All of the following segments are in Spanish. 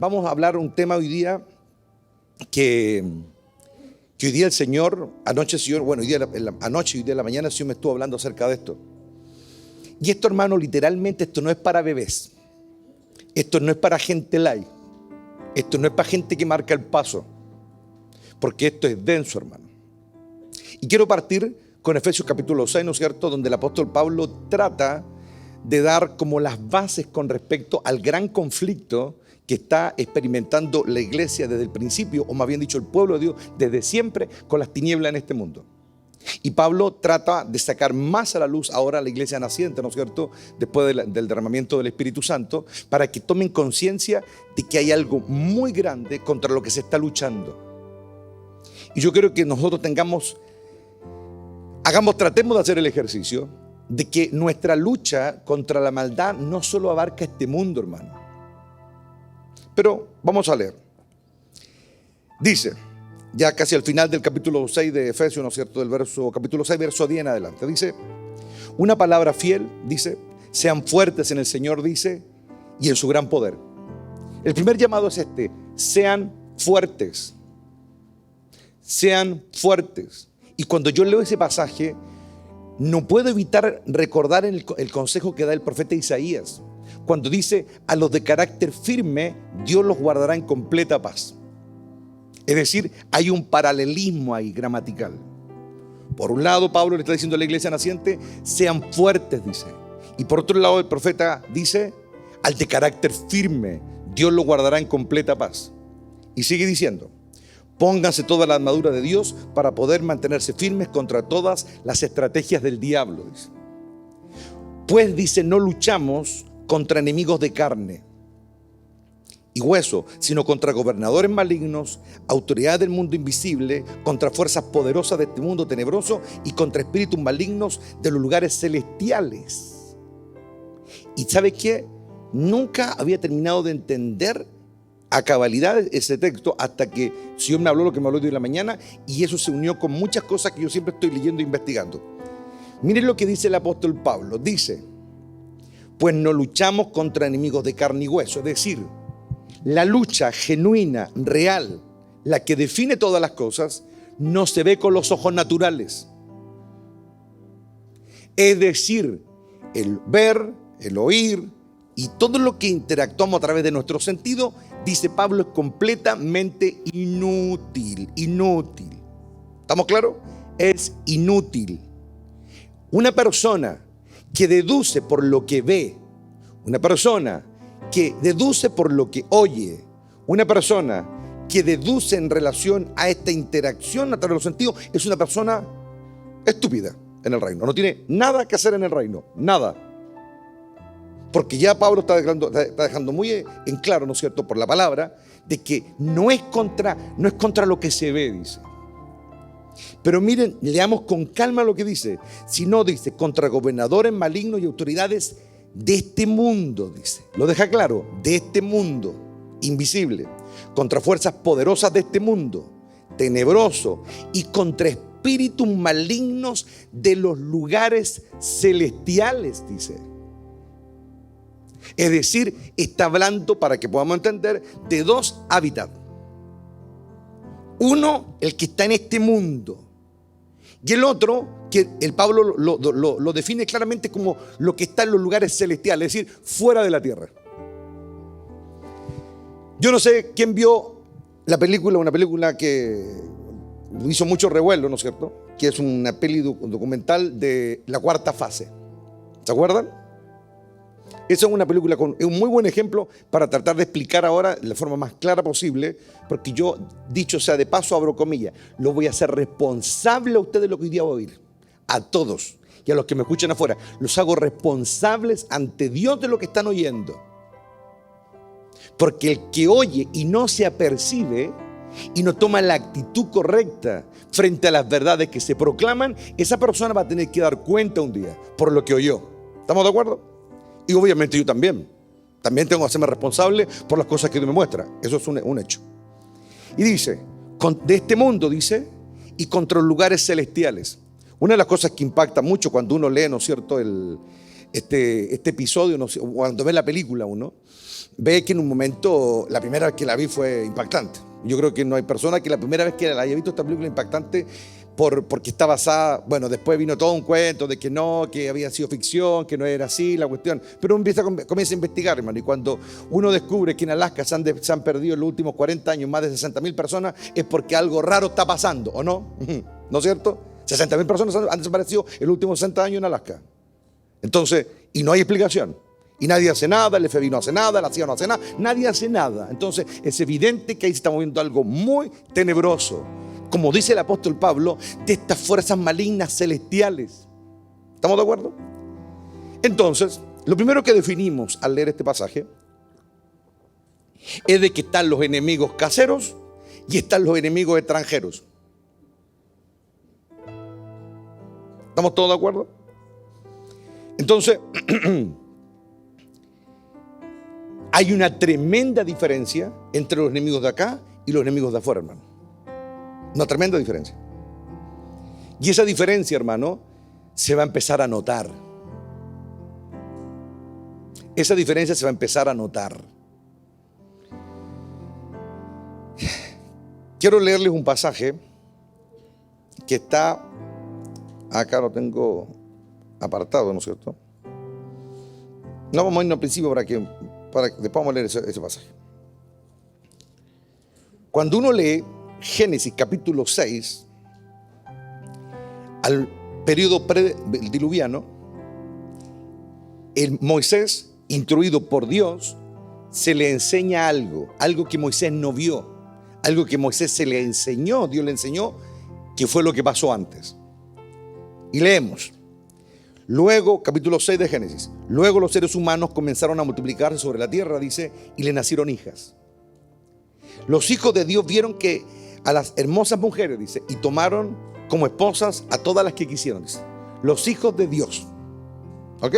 vamos a hablar un tema hoy día que hoy día el Señor, anoche el Señor, bueno, hoy día anoche y hoy día en la mañana el Señor me estuvo hablando acerca de esto. Y esto, hermano, literalmente esto no es para bebés. Esto no es para gente light. Esto no es para gente que marca el paso. Porque esto es denso, hermano. Y quiero partir con Efesios capítulo 6, ¿no es cierto? Donde el apóstol Pablo trata de dar como las bases con respecto al gran conflicto que está experimentando la iglesia desde el principio, o más bien dicho el pueblo de Dios desde siempre, con las tinieblas en este mundo. Y Pablo trata de sacar más a la luz ahora a la iglesia naciente, ¿no es cierto?, después del derramamiento del Espíritu Santo, para que tomen conciencia de que hay algo muy grande contra lo que se está luchando. Y yo creo que nosotros tratemos de hacer el ejercicio de que nuestra lucha contra la maldad no solo abarca este mundo, hermano. Pero vamos a leer. Dice, ya casi al final del capítulo 6 de Efesios, ¿no es cierto?, capítulo 6, verso 10 en adelante. Dice, una palabra fiel, dice, sean fuertes en el Señor, dice, y en su gran poder. El primer llamado es este, sean fuertes. Sean fuertes. Y cuando yo leo ese pasaje, no puedo evitar recordar el consejo que da el profeta Isaías, cuando dice, a los de carácter firme, Dios los guardará en completa paz. Es decir, hay un paralelismo ahí gramatical. Por un lado, Pablo le está diciendo a la iglesia naciente, sean fuertes, dice. Y por otro lado, el profeta dice, al de carácter firme, Dios los guardará en completa paz. Y sigue diciendo, pónganse toda la armadura de Dios para poder mantenerse firmes contra todas las estrategias del diablo. Dice. Pues dice, no luchamos contra enemigos de carne y hueso, sino contra gobernadores malignos, autoridades del mundo invisible, contra fuerzas poderosas de este mundo tenebroso y contra espíritus malignos de los lugares celestiales. ¿Y sabe qué? Nunca había terminado de entender a cabalidad ese texto hasta que el Señor me habló lo que me habló hoy en la mañana, y eso se unió con muchas cosas que yo siempre estoy leyendo e investigando. Miren lo que dice el apóstol Pablo. Dice, pues no luchamos contra enemigos de carne y hueso. Es decir, la lucha genuina, real, la que define todas las cosas, no se ve con los ojos naturales. Es decir, el ver, el oír y todo lo que interactuamos a través de nuestro sentido, dice Pablo, es completamente inútil. Inútil. ¿Estamos claros? Es inútil. Una persona que deduce por lo que ve, una persona que deduce por lo que oye, una persona que deduce en relación a esta interacción a través de los sentidos, es una persona estúpida en el reino. No tiene nada que hacer en el reino, nada. Porque ya Pablo está dejando muy en claro, ¿no es cierto?, por la palabra, de que no es contra lo que se ve, dice. Pero miren, leamos con calma lo que dice. Si no, dice, contra gobernadores malignos y autoridades de este mundo, dice. Lo deja claro, de este mundo invisible. Contra fuerzas poderosas de este mundo tenebroso y contra espíritus malignos de los lugares celestiales, dice. Es decir, está hablando, para que podamos entender, de dos hábitats. Uno, el que está en este mundo, y el otro, que el Pablo lo define claramente como lo que está en los lugares celestiales, es decir, fuera de la tierra. Yo no sé quién vio la película, una película que hizo mucho revuelo, ¿no es cierto?, que es una peli documental de La Cuarta Fase. ¿Se acuerdan? Esa es una película es un muy buen ejemplo para tratar de explicar ahora de la forma más clara posible, porque yo, dicho sea de paso, abro comillas, lo voy a hacer responsable a ustedes de lo que hoy día voy a oír, a todos y a los que me escuchan afuera, los hago responsables ante Dios de lo que están oyendo. Porque el que oye y no se apercibe y no toma la actitud correcta frente a las verdades que se proclaman, esa persona va a tener que dar cuenta un día por lo que oyó. ¿Estamos de acuerdo? Y obviamente yo también tengo que hacerme responsable por las cosas que Dios me muestra. Eso es un hecho. Y dice, de este mundo, dice, y contra los lugares celestiales. Una de las cosas que impacta mucho cuando uno lee, ¿no es cierto?, este episodio, no sé, cuando ve la película uno, ve que en un momento, la primera vez que la vi fue impactante. Yo creo que no hay persona que la primera vez que la haya visto esta película impactante porque está basada, bueno, después vino todo un cuento de que no, que había sido ficción, que no era así la cuestión, pero uno comienza a investigar, hermano, y cuando uno descubre que en Alaska se han perdido en los últimos 40 años más de 60.000 personas, es porque algo raro está pasando, ¿o no? ¿No es cierto? 60.000 personas han desaparecido en los últimos 60 años en Alaska. Entonces, y no hay explicación. Y nadie hace nada, el FBI no hace nada, la CIA no hace nada, nadie hace nada. Entonces, es evidente que ahí se está moviendo algo muy tenebroso. Como dice el apóstol Pablo, de estas fuerzas malignas celestiales. ¿Estamos de acuerdo? Entonces, lo primero que definimos al leer este pasaje es de que están los enemigos caseros y están los enemigos extranjeros. ¿Estamos todos de acuerdo? Entonces, hay una tremenda diferencia entre los enemigos de acá y los enemigos de afuera, hermano. Una tremenda diferencia. Y esa diferencia, hermano, se va a empezar a notar. Esa diferencia se va a empezar a notar. Quiero leerles un pasaje que está, acá lo tengo apartado, ¿no es cierto? No vamos a irnos al principio después vamos a leer ese pasaje. Cuando uno lee Génesis capítulo 6, al periodo prediluviano, el Moisés, instruido por Dios, se le enseña algo que Moisés no vio, algo que Moisés se le enseñó, Dios le enseñó, que fue lo que pasó antes. Y leemos. Luego, capítulo 6 de Génesis, luego los seres humanos comenzaron a multiplicarse sobre la tierra, dice, y le nacieron hijas. Los hijos de Dios vieron que a las hermosas mujeres, dice, y tomaron como esposas a todas las que quisieron, dice. Los hijos de Dios. ¿Ok?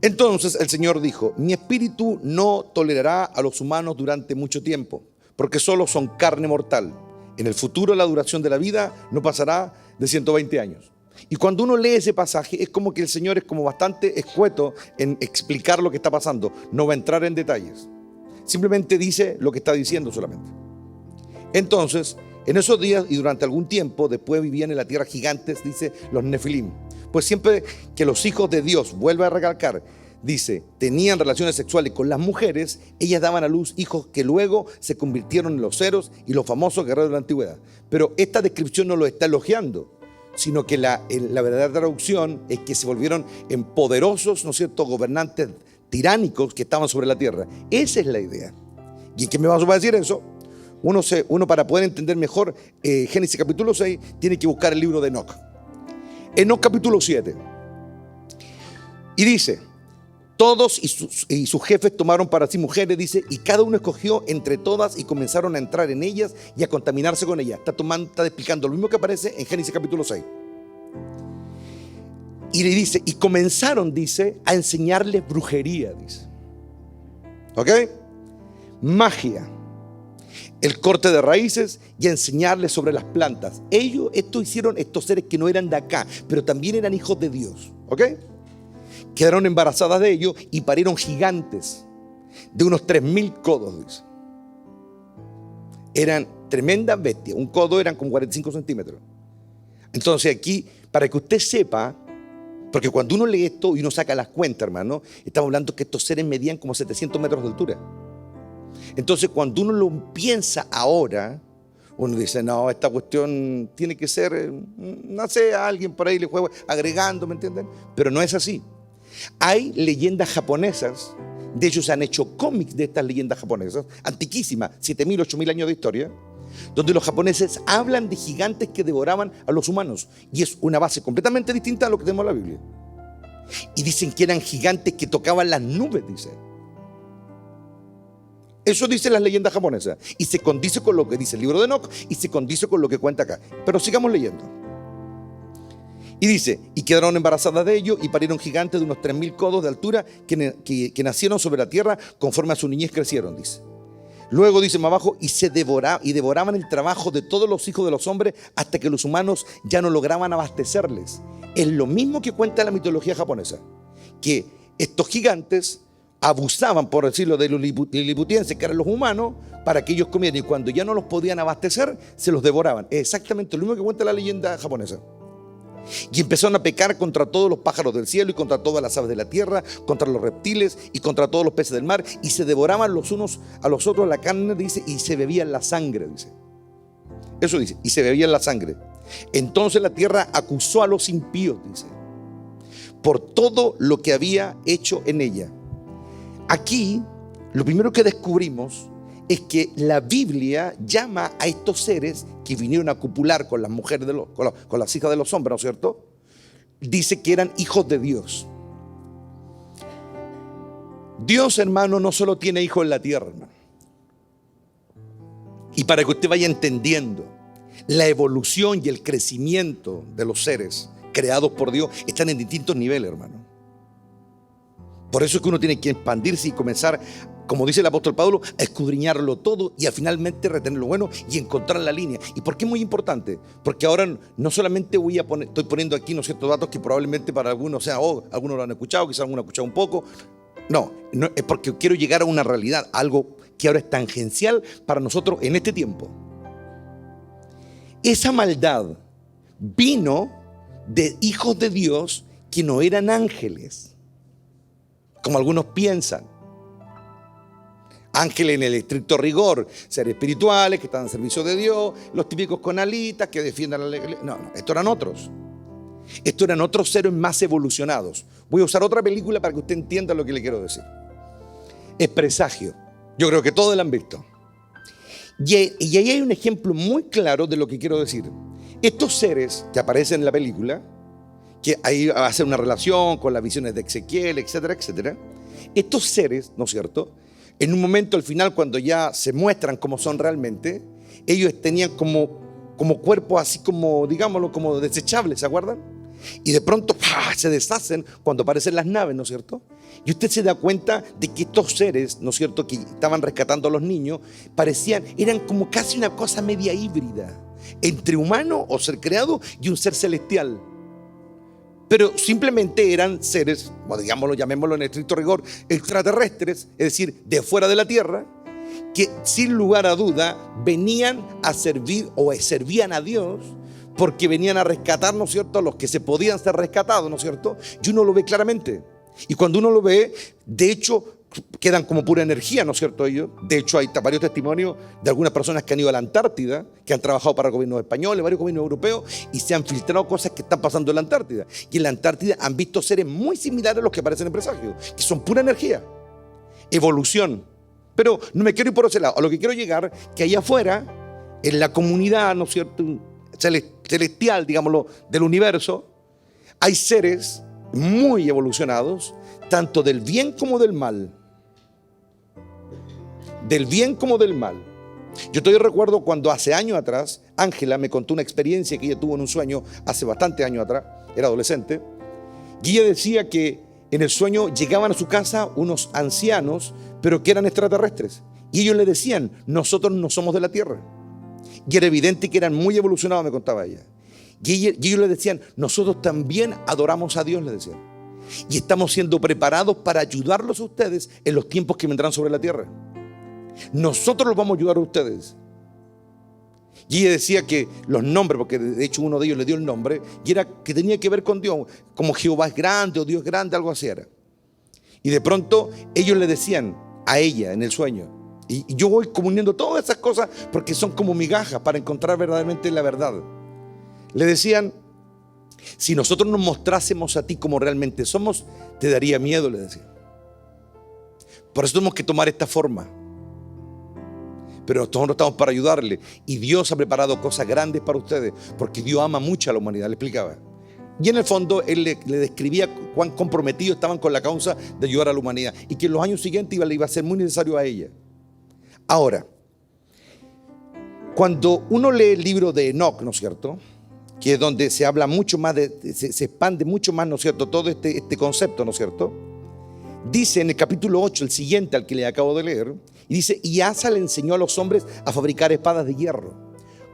Entonces el Señor dijo, mi espíritu no tolerará a los humanos durante mucho tiempo, porque solo son carne mortal. En el futuro la duración de la vida no pasará de 120 años. Y cuando uno lee ese pasaje, es como que el Señor es como bastante escueto en explicar lo que está pasando. No va a entrar en detalles. Simplemente dice lo que está diciendo solamente. Entonces, en esos días y durante algún tiempo, después vivían en la tierra gigantes, dice, los Nefilim. Pues siempre que los hijos de Dios, vuelve a recalcar, dice, tenían relaciones sexuales con las mujeres, ellas daban a luz hijos que luego se convirtieron en los héroes y los famosos guerreros de la antigüedad. Pero esta descripción no lo está elogiando, sino que la verdadera traducción es que se volvieron en poderosos, ¿no es cierto?, gobernantes tiránicos que estaban sobre la tierra. Esa es la idea. ¿Y qué me vas a decir eso? Uno para poder entender mejor Génesis capítulo 6 tiene que buscar el libro de Enoc. Enoc capítulo 7. Y dice, todos y sus jefes tomaron para sí mujeres, dice, y cada uno escogió entre todas y comenzaron a entrar en ellas y a contaminarse con ellas. Está explicando lo mismo que aparece en Génesis capítulo 6. Y le dice, y comenzaron, dice, a enseñarles brujería, dice. ¿Ok? Magia, el corte de raíces y a enseñarles sobre las plantas. Esto hicieron estos seres que no eran de acá, pero también eran hijos de Dios. ¿Ok? Quedaron embarazadas de ellos y parieron gigantes de unos 3.000 codos, dice. Eran tremendas bestias. Un codo eran como 45 centímetros. Entonces aquí, para que usted sepa, porque cuando uno lee esto y uno saca las cuentas, hermano, estamos hablando que estos seres medían como 700 metros de altura. Entonces cuando uno lo piensa ahora, uno dice, no, esta cuestión tiene que ser, no sé, a alguien por ahí le juega agregando, ¿me entienden? Pero no es así. Hay leyendas japonesas, de hecho se han hecho cómics de estas leyendas japonesas, antiquísimas, 7.000, 8.000 años de historia, donde los japoneses hablan de gigantes que devoraban a los humanos. Y es una base completamente distinta a lo que tenemos en la Biblia. Y dicen que eran gigantes que tocaban las nubes, dice. Eso dicen las leyendas japonesas. Y se condice con lo que dice el libro de Enoc y se condice con lo que cuenta acá. Pero sigamos leyendo. Y dice, y quedaron embarazadas de ellos y parieron gigantes de unos 3.000 codos de altura que nacieron sobre la tierra conforme a su niñez crecieron, dice. Luego dice más abajo, y devoraban el trabajo de todos los hijos de los hombres hasta que los humanos ya no lograban abastecerles. Es lo mismo que cuenta la mitología japonesa, que estos gigantes abusaban, por decirlo, de los liliputienses, que eran los humanos, para que ellos comieran, y cuando ya no los podían abastecer, se los devoraban. Es exactamente lo mismo que cuenta la leyenda japonesa. Y empezaron a pecar contra todos los pájaros del cielo y contra todas las aves de la tierra, contra los reptiles y contra todos los peces del mar, y se devoraban los unos a los otros la carne, dice, y se bebían la sangre, dice. Eso dice, y se bebían la sangre. Entonces la tierra acusó a los impíos, dice, por todo lo que había hecho en ella. Aquí, lo primero que descubrimos es que la Biblia llama a estos seres que vinieron a copular con las mujeres, con las hijas de los hombres, ¿no es cierto? Dice que eran hijos de Dios. Dios, hermano, no solo tiene hijos en la tierra, hermano. Y para que usted vaya entendiendo, la evolución y el crecimiento de los seres creados por Dios están en distintos niveles, hermano. Por eso es que uno tiene que expandirse y comenzar, como dice el apóstol Pablo, a escudriñarlo todo y a finalmente retener lo bueno y encontrar la línea. ¿Y por qué es muy importante? Porque ahora no solamente estoy poniendo aquí, ¿no, ciertos datos que probablemente para algunos sean, algunos lo han escuchado, quizás algunos han escuchado un poco. No, es porque quiero llegar a una realidad, algo que ahora es tangencial para nosotros en este tiempo. Esa maldad vino de hijos de Dios que no eran ángeles, como algunos piensan. Ángeles en el estricto rigor, seres espirituales que están al servicio de Dios, los típicos con alitas que defiendan a la iglesia. No, estos eran otros. Estos eran otros seres más evolucionados. Voy a usar otra película para que usted entienda lo que le quiero decir. Es Presagio. Yo creo que todos la han visto. Y ahí hay un ejemplo muy claro de lo que quiero decir. Estos seres que aparecen en la película, que ahí hace una relación con las visiones de Ezequiel, etcétera, etcétera. Estos seres, ¿no es cierto?, en un momento al final, cuando ya se muestran como son realmente, ellos tenían como cuerpos así como, digámoslo, como desechables, ¿se acuerdan? Y de pronto se deshacen cuando aparecen las naves, ¿no es cierto? Y usted se da cuenta de que estos seres, ¿no es cierto?, que estaban rescatando a los niños, eran como casi una cosa media híbrida entre humano o ser creado y un ser celestial. Pero simplemente eran seres, digámoslo, llamémoslo en estricto rigor, extraterrestres, es decir, de fuera de la tierra, que sin lugar a duda venían a servir o servían a Dios porque venían a rescatar, ¿no es cierto?, a los que se podían ser rescatados, ¿no es cierto? Y uno lo ve claramente. Y cuando uno lo ve, de hecho, quedan como pura energía, ¿no es cierto? Ellos, de hecho, hay varios testimonios de algunas personas que han ido a la Antártida, que han trabajado para gobiernos españoles, varios gobiernos europeos, y se han filtrado cosas que están pasando en la Antártida. Y en la Antártida han visto seres muy similares a los que aparecen en Presagio, que son pura energía, evolución. Pero no me quiero ir por ese lado. A lo que quiero llegar, que allá afuera, en la comunidad, ¿no es cierto?, celestial, digámoslo, del universo, hay seres muy evolucionados, tanto del bien como del mal. Del bien como del mal. Yo todavía recuerdo cuando hace años atrás, Ángela me contó una experiencia que ella tuvo en un sueño hace bastante años atrás, era adolescente, y ella decía que en el sueño llegaban a su casa unos ancianos, pero que eran extraterrestres, y ellos le decían, nosotros no somos de la tierra, y era evidente que eran muy evolucionados, me contaba ella, y ellos le decían, nosotros también adoramos a Dios, le decían, y estamos siendo preparados para ayudarlos a ustedes en los tiempos que vendrán sobre la tierra. Nosotros los vamos a ayudar a ustedes. Y ella decía que los nombres, porque de hecho uno de ellos le dio el nombre, y era que tenía que ver con Dios, como Jehová es grande o Dios es grande, algo así era. Y de pronto ellos le decían a ella en el sueño, y yo voy comuniendo todas esas cosas porque son como migajas para encontrar verdaderamente la verdad. Le decían, si nosotros nos mostrásemos a ti como realmente somos, te daría miedo, le decían. Por eso tenemos que tomar esta forma. Pero nosotros estamos para ayudarle. Y Dios ha preparado cosas grandes para ustedes, porque Dios ama mucho a la humanidad, le explicaba. Y en el fondo él le describía cuán comprometidos estaban con la causa de ayudar a la humanidad, y que en los años siguientes iba a ser muy necesario a ella. Ahora, cuando uno lee el libro de Enoch, ¿no es cierto?, que es donde se habla mucho más, se expande mucho más, ¿no es cierto?, todo este concepto, ¿no es cierto?, dice en el capítulo 8, el siguiente al que le acabo de leer, Y dice, y Asa le enseñó a los hombres a fabricar espadas de hierro,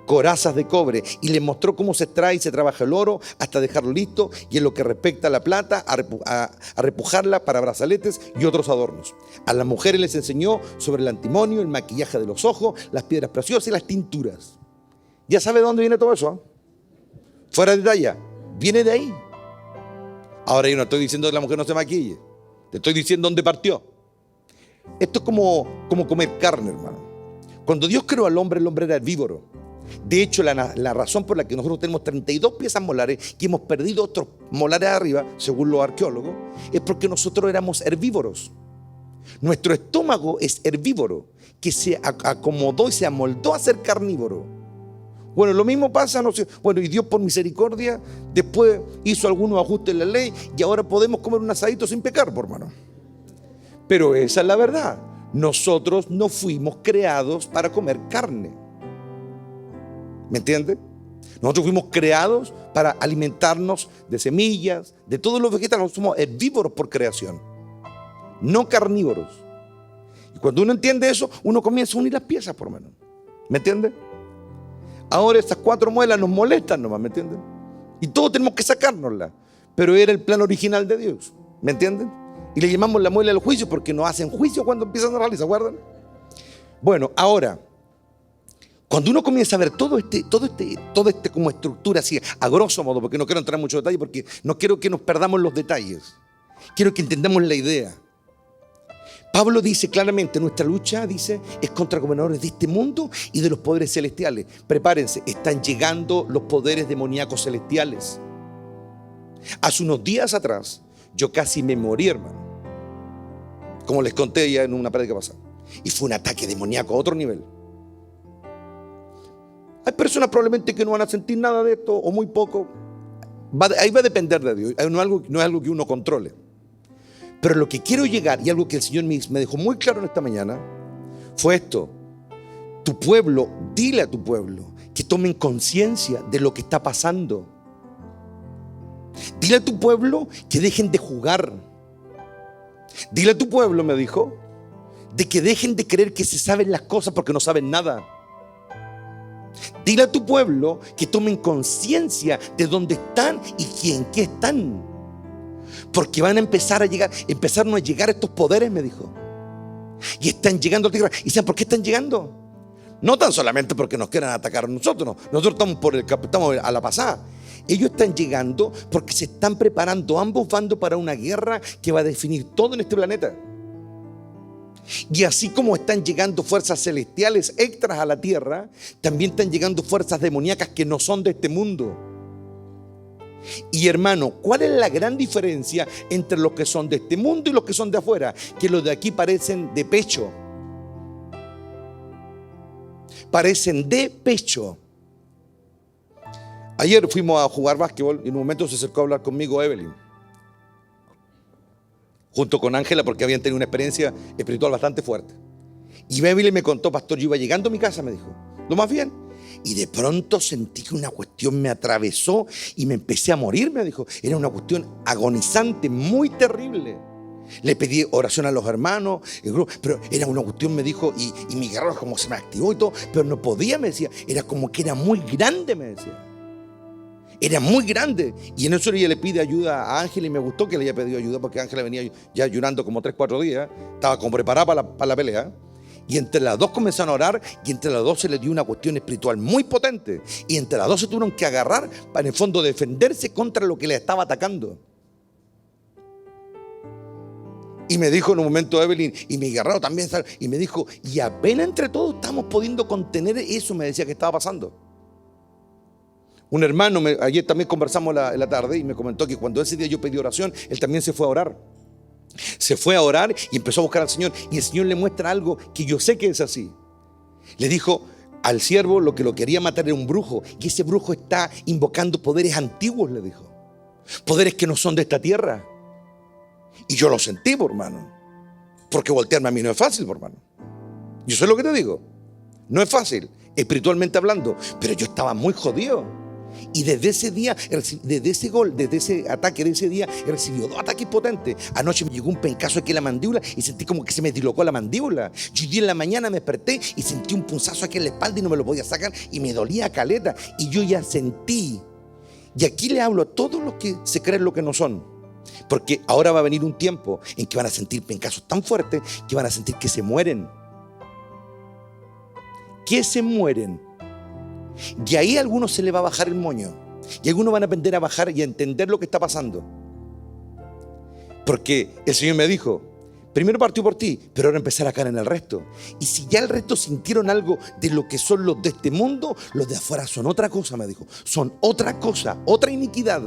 corazas de cobre, y les mostró cómo se extrae y se trabaja el oro hasta dejarlo listo, y en lo que respecta a la plata, a repujarla para brazaletes y otros adornos. A las mujeres les enseñó sobre el antimonio, el maquillaje de los ojos, las piedras preciosas y las tinturas. ¿Ya sabe de dónde viene todo eso? Fuera de talla, viene de ahí. Ahora yo no estoy diciendo que la mujer no se maquille, te estoy diciendo dónde partió. Esto es como comer carne, hermano. Cuando Dios creó al hombre, el hombre era herbívoro. De hecho, la razón por la que nosotros tenemos 32 piezas molares y hemos perdido otros molares arriba, según los arqueólogos, es porque nosotros éramos herbívoros. Nuestro estómago es herbívoro, que se acomodó y se amoldó a ser carnívoro. Bueno, lo mismo pasa, no sé, bueno, y Dios por misericordia después hizo algunos ajustes en la ley y ahora podemos comer un asadito sin pecar, por hermano. Pero esa es la verdad. Nosotros no fuimos creados para comer carne. ¿Me entiende? Nosotros fuimos creados para alimentarnos de semillas, de todos los vegetales. Nosotros somos herbívoros por creación, no carnívoros. Y cuando uno entiende eso, uno comienza a unir las piezas, por lo menos. ¿Me entiende? Ahora estas 4 muelas nos molestan nomás, ¿me entienden? Y todos tenemos que sacárnoslas. Pero era el plan original de Dios, ¿me entienden? Y le llamamos la muela del juicio porque nos hacen juicio cuando empiezan a realizar, ¿se acuerdan? Bueno, ahora, cuando uno comienza a ver todo este como estructura así, a grosso modo, porque no quiero entrar en mucho detalle, porque no quiero que nos perdamos los detalles. Quiero que entendamos la idea. Pablo dice claramente, nuestra lucha, dice, es contra gobernadores de este mundo y de los poderes celestiales. Prepárense, están llegando los poderes demoníacos celestiales. Hace unos días atrás, yo casi me morí, hermano. Como les conté ya en una prédica pasada. Y fue un ataque demoníaco a otro nivel. Hay personas probablemente que no van a sentir nada de esto, o muy poco. Ahí va a depender de Dios. No es algo que uno controle. Pero lo que quiero llegar, y algo que el Señor me dejó muy claro en esta mañana, fue esto. Tu pueblo, dile a tu pueblo que tomen conciencia de lo que está pasando. Dile a tu pueblo que dejen de jugar. Dile a tu pueblo, me dijo, de que dejen de creer que se saben las cosas porque no saben nada. Dile a tu pueblo que tomen conciencia de dónde están y en qué están. Porque van a empezaron a llegar estos poderes, me dijo. Y están llegando a la tierra. ¿Y saben por qué están llegando? No tan solamente porque nos quieran atacar a nosotros. Nosotros estamos a la pasada. Ellos están llegando porque se están preparando ambos bandos para una guerra que va a definir todo en este planeta. Y así como están llegando fuerzas celestiales extras a la tierra, también están llegando fuerzas demoníacas que no son de este mundo. Y hermano, ¿cuál es la gran diferencia entre los que son de este mundo y los que son de afuera? Que los de aquí parecen de pecho. Parecen de pecho. Ayer fuimos a jugar básquetbol y en un momento se acercó a hablar conmigo Evelyn, junto con Ángela, porque habían tenido una experiencia espiritual bastante fuerte. Y Evelyn me contó, pastor, yo iba llegando a mi casa, me dijo, lo más bien. Y de pronto sentí que una cuestión me atravesó y me empecé a morir, me dijo. Era una cuestión agonizante, muy terrible. Le pedí oración a los hermanos, pero era una cuestión, me dijo, y mi guerrero como se me activó y todo, pero no podía, me decía. Era como que era muy grande, me decía. Era muy grande. Y en eso ella le pide ayuda a Ángela y me gustó que le haya pedido ayuda porque Ángela venía ya llorando como 3-4 días. Estaba como preparada para la pelea. Y entre las dos comenzaron a orar y entre las dos se les dio una cuestión espiritual muy potente. Y entre las dos se tuvieron que agarrar para en el fondo defenderse contra lo que les estaba atacando. Y me dijo en un momento Evelyn, y mi guerrero también, y me dijo, y apenas entre todos estamos pudiendo contener eso, me decía que estaba pasando. Un hermano, ayer también conversamos en la tarde y me comentó que cuando ese día yo pedí oración, él también se fue a orar. Se fue a orar y empezó a buscar al Señor. Y el Señor le muestra algo que yo sé que es así. Le dijo al siervo lo que lo quería matar era un brujo. Y ese brujo está invocando poderes antiguos, le dijo. Poderes que no son de esta tierra. Y yo lo sentí, por hermano. Porque voltearme a mí no es fácil, por hermano. Yo sé lo que te digo. No es fácil, espiritualmente hablando. Pero yo estaba muy jodido. Y desde ese día, desde ese gol, desde ese ataque de ese día, he recibido 2 ataques potentes. Anoche me llegó un pencazo aquí en la mandíbula y sentí como que se me dislocó la mandíbula. Y hoy día en la mañana me desperté y sentí un punzazo aquí en la espalda y no me lo podía sacar y me dolía caleta. Y yo ya sentí. Y aquí le hablo a todos los que se creen lo que no son. Porque ahora va a venir un tiempo en que van a sentir pencazos tan fuertes que van a sentir que se mueren. Que se mueren. Y ahí a algunos se les va a bajar el moño. Y algunos van a aprender a bajar y a entender lo que está pasando. Porque el Señor me dijo, primero partió por ti, pero ahora empezar a caer en el resto. Y si ya el resto sintieron algo de lo que son los de este mundo, los de afuera son otra cosa, me dijo. Son otra cosa, otra iniquidad.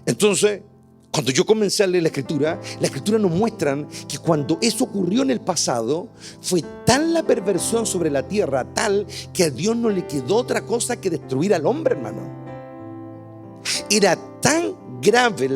Entonces, cuando yo comencé a leer la Escritura nos muestran que cuando eso ocurrió en el pasado, fue tal la perversión sobre la tierra, tal que a Dios no le quedó otra cosa que destruir al hombre, hermano. Era tan grave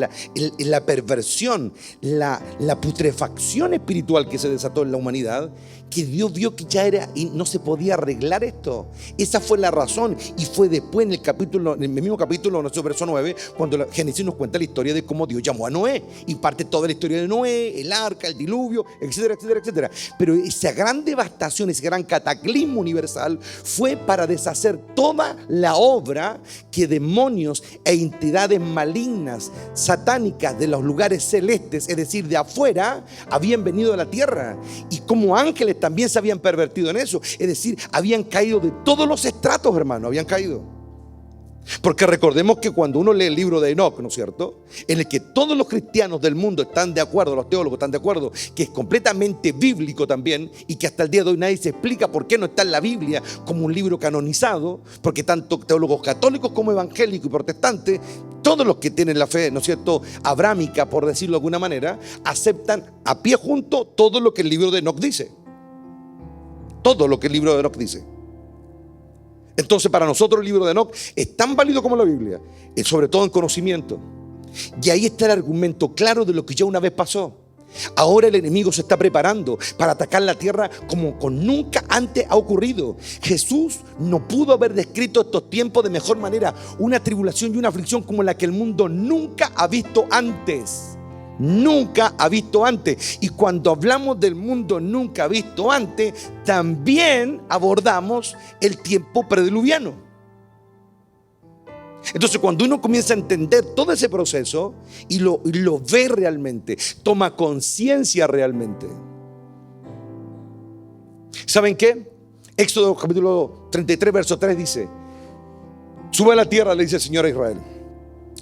la perversión, la putrefacción espiritual que se desató en la humanidad, que Dios vio que ya era y no se podía arreglar esto. Esa fue la razón. Y fue después en el mismo capítulo, no sé, verso 9, cuando Génesis nos cuenta la historia de cómo Dios llamó a Noé y parte toda la historia de Noé, el arca, el diluvio, etcétera, etcétera, etcétera. Pero esa gran devastación, ese gran cataclismo universal fue para deshacer toda la obra que demonios e entidades malignas, satánicas de los lugares celestes, es decir, de afuera, habían venido a la tierra. Y como ángeles también se habían pervertido en eso. Es decir, habían caído de todos los estratos, hermano, habían caído. Porque recordemos que cuando uno lee el libro de Enoch, ¿no es cierto?, en el que todos los cristianos del mundo están de acuerdo, los teólogos están de acuerdo, que es completamente bíblico también, y que hasta el día de hoy nadie se explica por qué no está en la Biblia como un libro canonizado, porque tanto teólogos católicos como evangélicos y protestantes, todos los que tienen la fe, ¿no es cierto?, abrámica, por decirlo de alguna manera, aceptan a pie junto todo lo que el libro de Enoch dice. Todo lo que el libro de Enoch dice. Entonces, para nosotros el libro de Enoch es tan válido como la Biblia, sobre todo en conocimiento. Y ahí está el argumento claro de lo que ya una vez pasó. Ahora el enemigo se está preparando para atacar la tierra como con nunca antes ha ocurrido. Jesús no pudo haber descrito estos tiempos de mejor manera. Una tribulación y una aflicción como la que el mundo nunca ha visto antes. Nunca ha visto antes. Y cuando hablamos del mundo nunca visto antes, también abordamos el tiempo prediluviano. Entonces, cuando uno comienza a entender todo ese proceso y lo ve realmente, toma conciencia realmente. ¿Saben qué? Éxodo capítulo 33, verso 3 dice: sube a la tierra, le dice el Señor a Israel.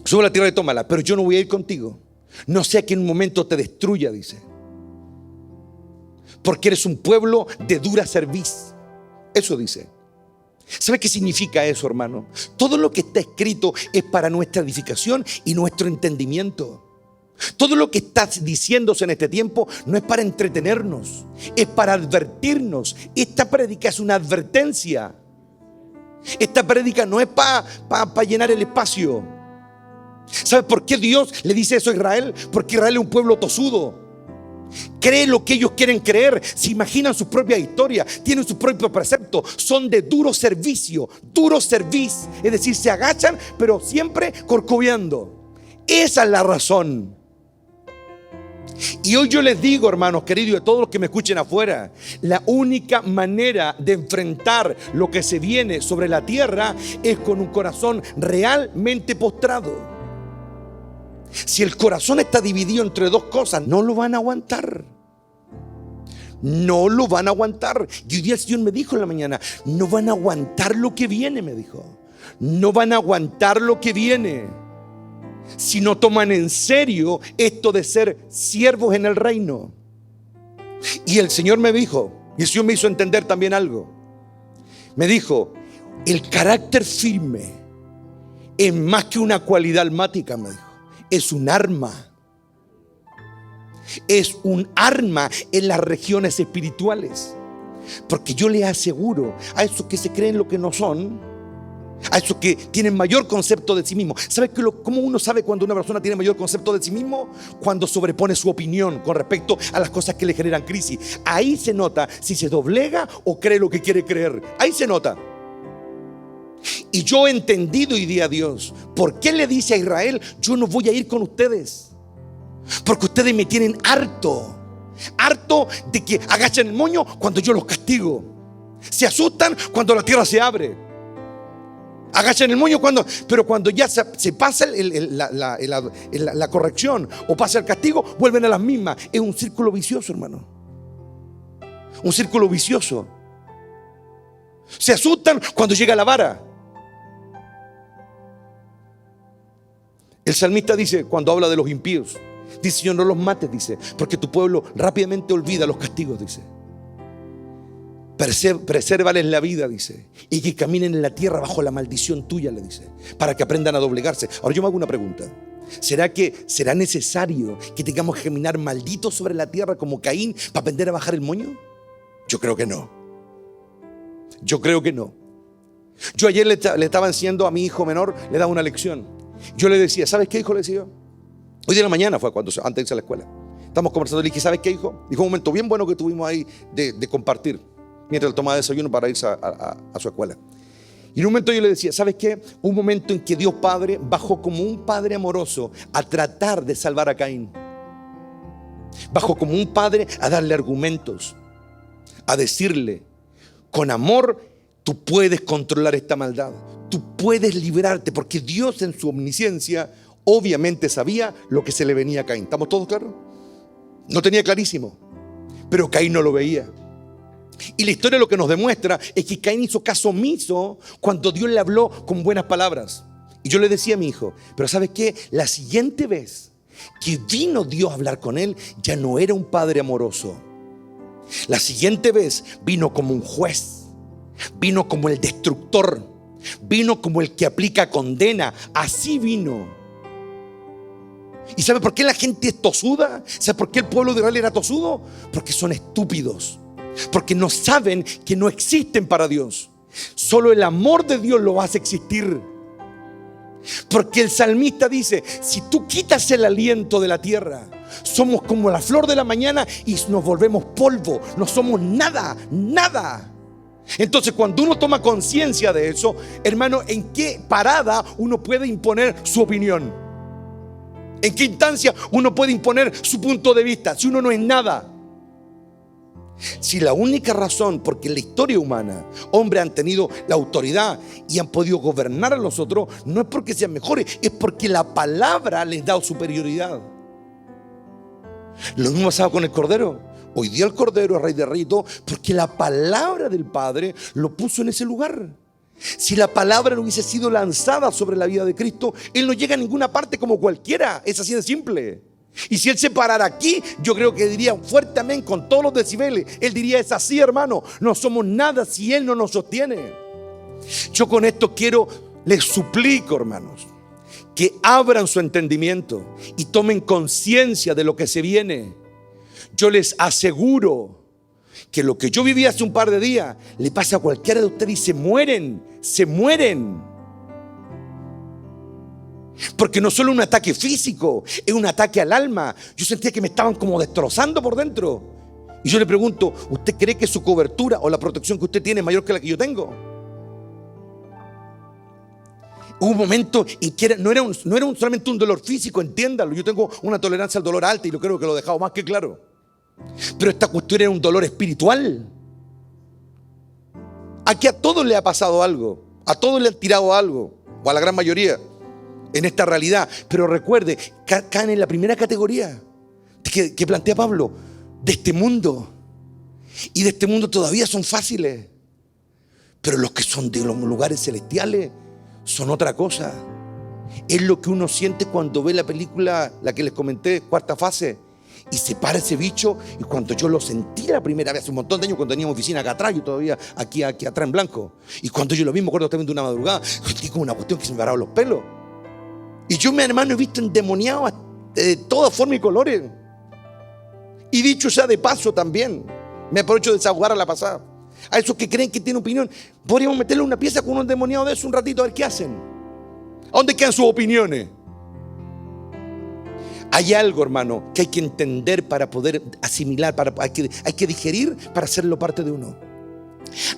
Sube a la tierra y tómala, pero yo no voy a ir contigo. No sea que en un momento te destruya, dice. Porque eres un pueblo de dura cerviz. Eso dice. ¿Sabe qué significa eso, hermano? Todo lo que está escrito es para nuestra edificación y nuestro entendimiento. Todo lo que está diciéndose en este tiempo no es para entretenernos, es para advertirnos. Esta prédica es una advertencia. Esta prédica no es para llenar el espacio. ¿Sabe por qué Dios le dice eso a Israel? Porque Israel es un pueblo tosudo. Cree lo que ellos quieren creer, se imaginan sus propias historias, tienen sus propios preceptos, son de duro servicio, duro serviz, es decir, se agachan pero siempre corcoveando. Esa es la razón. Y hoy yo les digo, hermanos queridos, y a todos los que me escuchen afuera, la única manera de enfrentar lo que se viene sobre la tierra es con un corazón realmente postrado. Si el corazón está dividido entre dos cosas, no lo van a aguantar. No lo van a aguantar. Y hoy día el Señor me dijo en la mañana: no van a aguantar lo que viene, me dijo. No van a aguantar lo que viene si no toman en serio esto de ser siervos en el reino. Y el Señor me dijo, y el Señor me hizo entender también algo. Me dijo: el carácter firme es más que una cualidad almática, me dijo. Es un arma. Es un arma en las regiones espirituales. Porque yo les aseguro a esos que se creen lo que no son, a esos que tienen mayor concepto de sí mismo. ¿Sabes cómo uno sabe cuando una persona tiene mayor concepto de sí mismo? Cuando sobrepone su opinión con respecto a las cosas que le generan crisis. Ahí se nota si se doblega o cree lo que quiere creer. Ahí se nota. Y yo he entendido hoy día a Dios. ¿Por qué le dice a Israel: yo no voy a ir con ustedes? Porque ustedes me tienen harto de que agachan el moño cuando yo los castigo. Se asustan cuando la tierra se abre. Agachan el moño pero cuando ya se pasa la corrección o pasa el castigo, vuelven a las mismas. Es un círculo vicioso, hermano. Un círculo vicioso. Se asustan cuando llega la vara. El salmista dice, cuando habla de los impíos, dice: Señor, no los mates, dice, porque tu pueblo rápidamente olvida los castigos, dice. Presérvales la vida, dice, y que caminen en la tierra bajo la maldición tuya, le dice, para que aprendan a doblegarse. Ahora yo me hago una pregunta: ¿será necesario que tengamos que caminar malditos sobre la tierra como Caín para aprender a bajar el moño? Yo creo que no. Yo creo que no. Yo ayer le estaba enseñando a mi hijo menor, le daba una lección. Yo le decía: ¿sabes qué, hijo? Le decía yo. Hoy de la mañana fue antes de irse a la escuela. Estamos conversando, le dije: ¿sabes qué, hijo? Dijo: un momento bien bueno que tuvimos ahí de compartir mientras él tomaba desayuno para irse a su escuela. Y en un momento yo le decía: ¿sabes qué? Un momento en que Dios Padre bajó como un padre amoroso a tratar de salvar a Caín. Bajó como un padre a darle argumentos, a decirle: con amor tú puedes controlar esta maldad, tú puedes liberarte, porque Dios en su omnisciencia obviamente sabía lo que se le venía a Caín. ¿Estamos todos claros? No tenía clarísimo, pero Caín no lo veía. Y la historia lo que nos demuestra es que Caín hizo caso omiso cuando Dios le habló con buenas palabras. Y yo le decía a mi hijo: pero ¿sabes qué? La siguiente vez que vino Dios a hablar con él, ya no era un padre amoroso. La siguiente vez vino como un juez, vino como el destructor, vino como el que aplica condena. Así vino. ¿Y sabe por qué la gente es tosuda? ¿Sabe por qué el pueblo de Israel era tosudo? Porque son estúpidos, porque no saben que no existen para Dios. Solo el amor de Dios lo hace existir. Porque el salmista dice: si tú quitas el aliento de la tierra, somos como la flor de la mañana y nos volvemos polvo. No somos nada, nada. Entonces, cuando uno toma conciencia de eso, hermano, ¿en qué parada uno puede imponer su opinión? ¿En qué instancia uno puede imponer su punto de vista si uno no es nada? Si la única razón porque en la historia humana hombres han tenido la autoridad y han podido gobernar a los otros, no es porque sean mejores, es porque la palabra les da superioridad. Lo mismo pasaba con el Cordero. Hoy día el Cordero es Rey de Reyes y todo, porque la palabra del Padre lo puso en ese lugar. Si la palabra no hubiese sido lanzada sobre la vida de Cristo, Él no llega a ninguna parte como cualquiera. Es así de simple. Y si Él se parara aquí, yo creo que diría fuertemente con todos los decibeles. Él diría: es así, hermano, no somos nada si Él no nos sostiene. Yo con esto les suplico, hermanos, que abran su entendimiento y tomen conciencia de lo que se viene. Yo les aseguro que lo que yo viví hace un par de días le pasa a cualquiera de ustedes y se mueren. Porque no solo un ataque físico, es un ataque al alma. Yo sentía que me estaban como destrozando por dentro. Y yo le pregunto: ¿usted cree que su cobertura o la protección que usted tiene es mayor que la que yo tengo? Hubo un momento en que no era solamente un dolor físico, entiéndalo. Yo tengo una tolerancia al dolor alta y yo creo que lo he dejado más que claro. Pero esta cuestión era un dolor espiritual. Aquí a todos le ha pasado algo, a todos le han tirado algo, o a la gran mayoría, en esta realidad. Pero recuerde, caen en la primera categoría que plantea Pablo, de este mundo. Y de este mundo todavía son fáciles, pero los que son de los lugares celestiales son otra cosa. Es lo que uno siente cuando ve la película, la que les comenté, Cuarta Fase, y se para ese bicho. Y cuando yo lo sentí la primera vez, hace un montón de años, cuando teníamos oficina acá atrás, yo todavía aquí atrás en blanco, y cuando yo lo vi, me acuerdo también de una madrugada, sentí como una cuestión que se me pararon los pelos. Y yo, mi hermano, he visto endemoniados de toda forma y colores. Y dicho sea de paso también, me aprovecho de desahogar a la pasada, a esos que creen que tienen opinión, podríamos meterle una pieza con un endemoniado de eso un ratito a ver qué hacen. ¿A dónde quedan sus opiniones? Hay algo, hermano, que hay que entender para poder asimilar, hay que digerir para hacerlo parte de uno.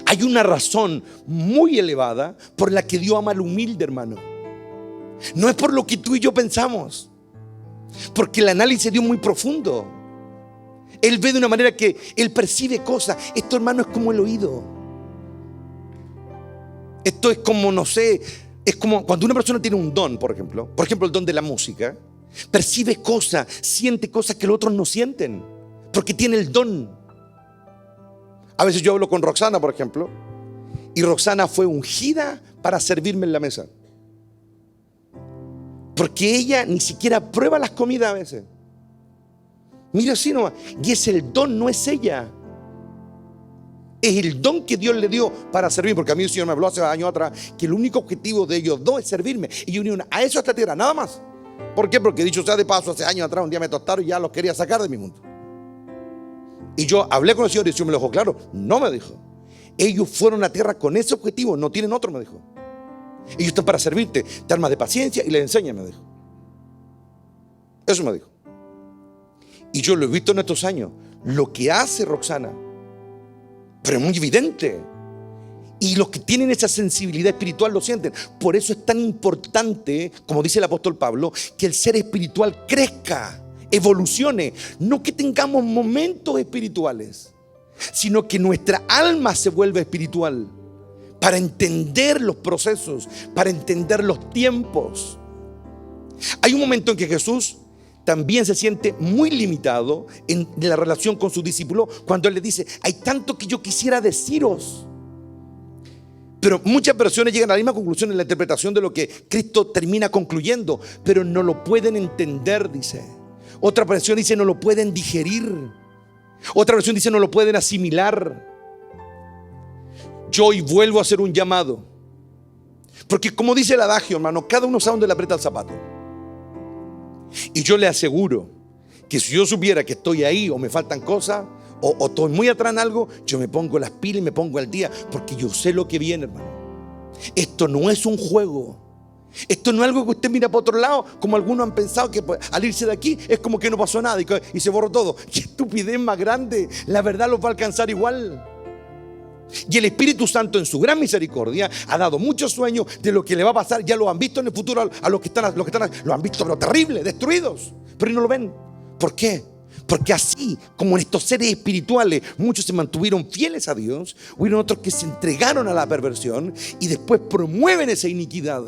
Hay una razón muy elevada por la que Dios ama al humilde, hermano. No es por lo que tú y yo pensamos, porque el análisis de Dios es muy profundo. Él ve de una manera que Él percibe cosas. Esto, hermano, es como el oído. Esto es como, no sé, es como cuando una persona tiene un don, por ejemplo el don de la música. Percibe cosas, siente cosas que los otros no sienten, porque tiene el don. A veces yo hablo con Roxana, por ejemplo, y Roxana fue ungida para servirme en la mesa, porque ella ni siquiera prueba las comidas a veces. Mira así nomás. Y es el don, no es ella. Es el don que Dios le dio para servir. Porque a mí el Señor me habló hace años atrás que el único objetivo de ellos dos es servirme. Y yo uní a eso a esta tierra, nada más. ¿Por qué? Porque dicho sea de paso, hace años atrás un día me tostaron y ya los quería sacar de mi mundo. Y yo hablé con el Señor y el Señor me lo dejó claro. No, me dijo. Ellos fueron a la tierra con ese objetivo, no tienen otro, me dijo. Ellos están para servirte, te armas de paciencia y les enseñan, me dijo. Eso me dijo. Y yo lo he visto en estos años. Lo que hace Roxana, pero es muy evidente. Y los que tienen esa sensibilidad espiritual lo sienten. Por eso es tan importante, como dice el apóstol Pablo, que el ser espiritual crezca, evolucione. No que tengamos momentos espirituales, sino que nuestra alma se vuelva espiritual para entender los procesos, para entender los tiempos. Hay un momento en que Jesús también se siente muy limitado en la relación con sus discípulos cuando Él les dice: hay tanto que yo quisiera deciros. Pero muchas versiones llegan a la misma conclusión en la interpretación de lo que Cristo termina concluyendo, pero no lo pueden entender, dice. Otra versión dice: no lo pueden digerir. Otra versión dice: no lo pueden asimilar. Yo hoy vuelvo a hacer un llamado, porque como dice el adagio, hermano, cada uno sabe dónde le aprieta el zapato. Y yo le aseguro que si yo supiera que estoy ahí o me faltan cosas o estoy muy atrás en algo, yo me pongo las pilas y me pongo al día, porque yo sé lo que viene, hermano. Esto no es un juego. Esto no es algo que usted mira para otro lado, como algunos han pensado que al irse de aquí es como que no pasó nada y se borró todo. ¡Qué estupidez más grande! La verdad los va a alcanzar igual. Y el Espíritu Santo, en su gran misericordia, ha dado muchos sueños de lo que le va a pasar. Ya lo han visto en el futuro a los que están, lo han visto, pero terrible, destruidos, pero no lo ven. ¿Por qué? Porque así como en estos seres espirituales muchos se mantuvieron fieles a Dios, hubieron otros que se entregaron a la perversión y después promueven esa iniquidad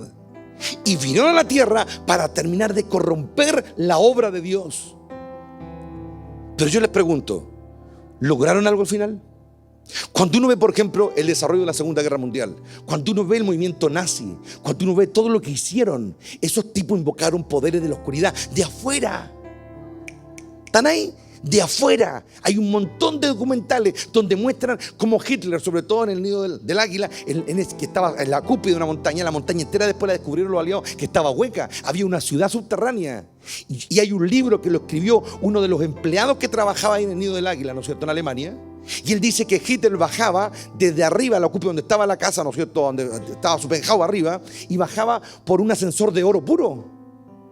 y vinieron a la tierra para terminar de corromper la obra de Dios. Pero yo les pregunto, ¿lograron algo al final? Cuando uno ve, por ejemplo, el desarrollo de la Segunda Guerra Mundial, cuando uno ve el movimiento nazi, cuando uno ve todo lo que hicieron, esos tipos invocaron poderes de la oscuridad de afuera. ¿Están ahí? De afuera. Hay un montón de documentales donde muestran cómo Hitler, sobre todo en el nido del águila, que estaba en la cúspide de una montaña, la montaña entera después la descubrieron los aliados, que estaba hueca, había una ciudad subterránea. Y hay un libro que lo escribió uno de los empleados que trabajaba ahí en el nido del águila, ¿no es cierto?, en Alemania. Y él dice que Hitler bajaba desde arriba, la cúspide donde estaba la casa, ¿no es cierto?, donde estaba su penthouse arriba, y bajaba por un ascensor de oro puro.